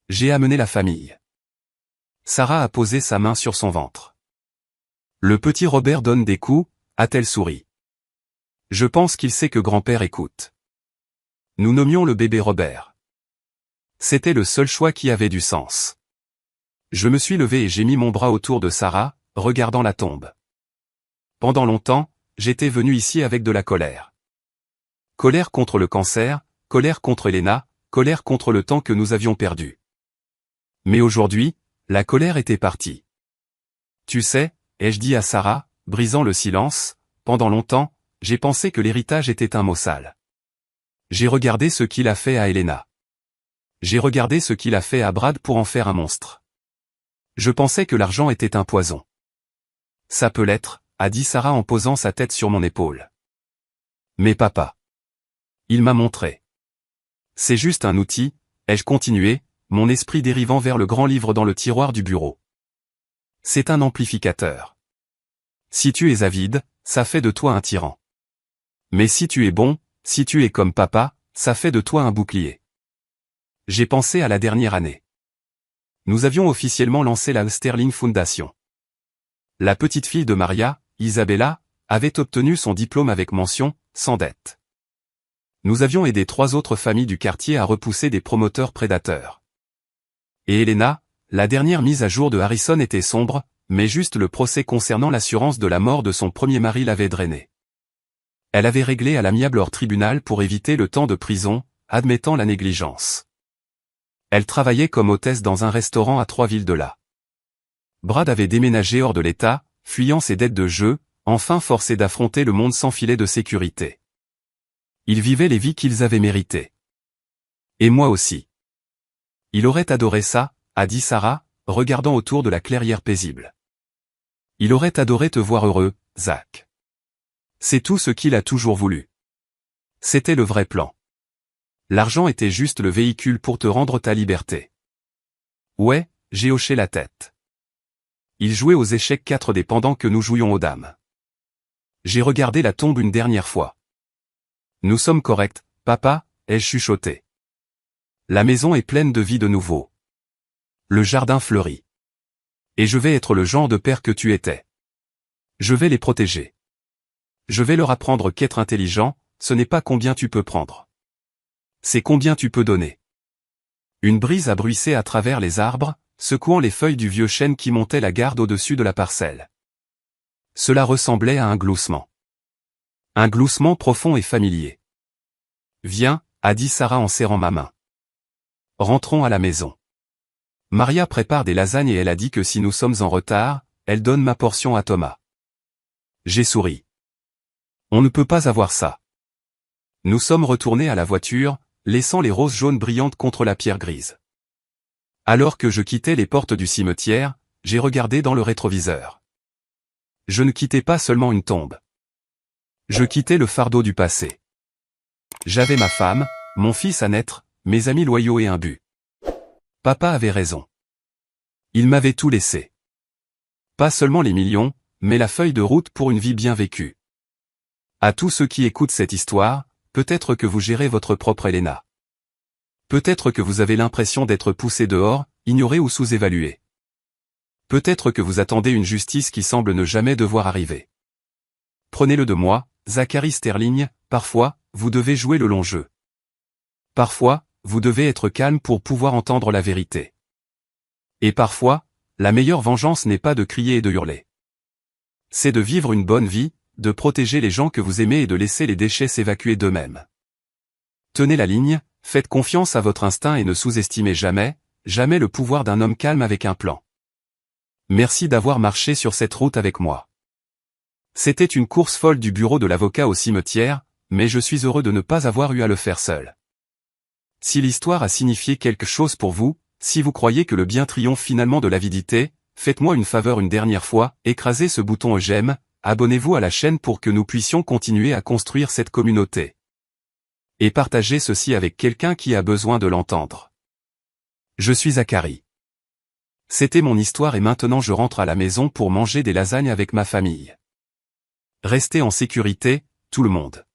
J'ai amené la famille. Sarah a posé sa main sur son ventre. Le petit Robert donne des coups, a-t-elle souri. Je pense qu'il sait que grand-père écoute. Nous nommions le bébé Robert. C'était le seul choix qui avait du sens. Je me suis levé et j'ai mis mon bras autour de Sarah, regardant la tombe. Pendant longtemps, j'étais venu ici avec de la colère. Colère contre le cancer, colère contre Elena, colère contre le temps que nous avions perdu. Mais aujourd'hui, la colère était partie. Tu sais, ai-je dit à Sarah, brisant le silence, pendant longtemps, j'ai pensé que l'héritage était un mot sale. J'ai regardé ce qu'il a fait à Elena. J'ai regardé ce qu'il a fait à Brad pour en faire un monstre. Je pensais que l'argent était un poison. Ça peut l'être, a dit Sarah en posant sa tête sur mon épaule. Mais papa. Il m'a montré. C'est juste un outil, ai-je continué, mon esprit dérivant vers le grand livre dans le tiroir du bureau. C'est un amplificateur. Si tu es avide, ça fait de toi un tyran. Mais si tu es bon, si tu es comme papa, ça fait de toi un bouclier. J'ai pensé à la dernière année. Nous avions officiellement lancé la Sterling Foundation. La petite fille de Maria, Isabella, avait obtenu son diplôme avec mention, sans dette. Nous avions aidé 3 autres familles du quartier à repousser des promoteurs prédateurs. Et Elena, la dernière mise à jour de Harrison était sombre, mais juste le procès concernant l'assurance de la mort de son premier mari l'avait drainée. Elle avait réglé à l'amiable hors tribunal pour éviter le temps de prison, admettant la négligence. Elle travaillait comme hôtesse dans un restaurant à 3 villes de là. Brad avait déménagé hors de l'État, fuyant ses dettes de jeu, enfin forcé d'affronter le monde sans filet de sécurité. Ils vivaient les vies qu'ils avaient méritées. Et moi aussi. Il aurait adoré ça, a dit Sarah, regardant autour de la clairière paisible. Il aurait adoré te voir heureux, Zach. C'est tout ce qu'il a toujours voulu. C'était le vrai plan. L'argent était juste le véhicule pour te rendre ta liberté. Ouais, j'ai hoché la tête. Il jouait aux échecs 4 dés pendant que nous jouions aux dames. J'ai regardé la tombe une dernière fois. Nous sommes corrects, papa, ai-je chuchoté. La maison est pleine de vie de nouveau. Le jardin fleurit. Et je vais être le genre de père que tu étais. Je vais les protéger. Je vais leur apprendre qu'être intelligent, ce n'est pas combien tu peux prendre. C'est combien tu peux donner. Une brise a bruissé à travers les arbres, secouant les feuilles du vieux chêne qui montait la garde au-dessus de la parcelle. Cela ressemblait à un gloussement. Un gloussement profond et familier. Viens, a dit Sarah en serrant ma main. Rentrons à la maison. Maria prépare des lasagnes et elle a dit que si nous sommes en retard, elle donne ma portion à Thomas. J'ai souri. On ne peut pas avoir ça. Nous sommes retournés à la voiture, laissant les roses jaunes brillantes contre la pierre grise. Alors que je quittais les portes du cimetière, j'ai regardé dans le rétroviseur. Je ne quittais pas seulement une tombe. Je quittais le fardeau du passé. J'avais ma femme, mon fils à naître, mes amis loyaux et un but. Papa avait raison. Il m'avait tout laissé. Pas seulement les millions, mais la feuille de route pour une vie bien vécue. À tous ceux qui écoutent cette histoire, peut-être que vous gérez votre propre Elena. Peut-être que vous avez l'impression d'être poussé dehors, ignoré ou sous-évalué. Peut-être que vous attendez une justice qui semble ne jamais devoir arriver. Prenez-le de moi, Zachary Sterling, parfois, vous devez jouer le long jeu. Parfois, vous devez être calme pour pouvoir entendre la vérité. Et parfois, la meilleure vengeance n'est pas de crier et de hurler. C'est de vivre une bonne vie, de protéger les gens que vous aimez et de laisser les déchets s'évacuer d'eux-mêmes. Tenez la ligne, faites confiance à votre instinct et ne sous-estimez jamais, jamais le pouvoir d'un homme calme avec un plan. Merci d'avoir marché sur cette route avec moi. C'était une course folle du bureau de l'avocat au cimetière, mais je suis heureux de ne pas avoir eu à le faire seul. Si l'histoire a signifié quelque chose pour vous, si vous croyez que le bien triomphe finalement de l'avidité, faites-moi une faveur une dernière fois, écrasez ce bouton j'aime, abonnez-vous à la chaîne pour que nous puissions continuer à construire cette communauté. Et partagez ceci avec quelqu'un qui a besoin de l'entendre. Je suis Zachary. C'était mon histoire et maintenant je rentre à la maison pour manger des lasagnes avec ma famille. Restez en sécurité, tout le monde.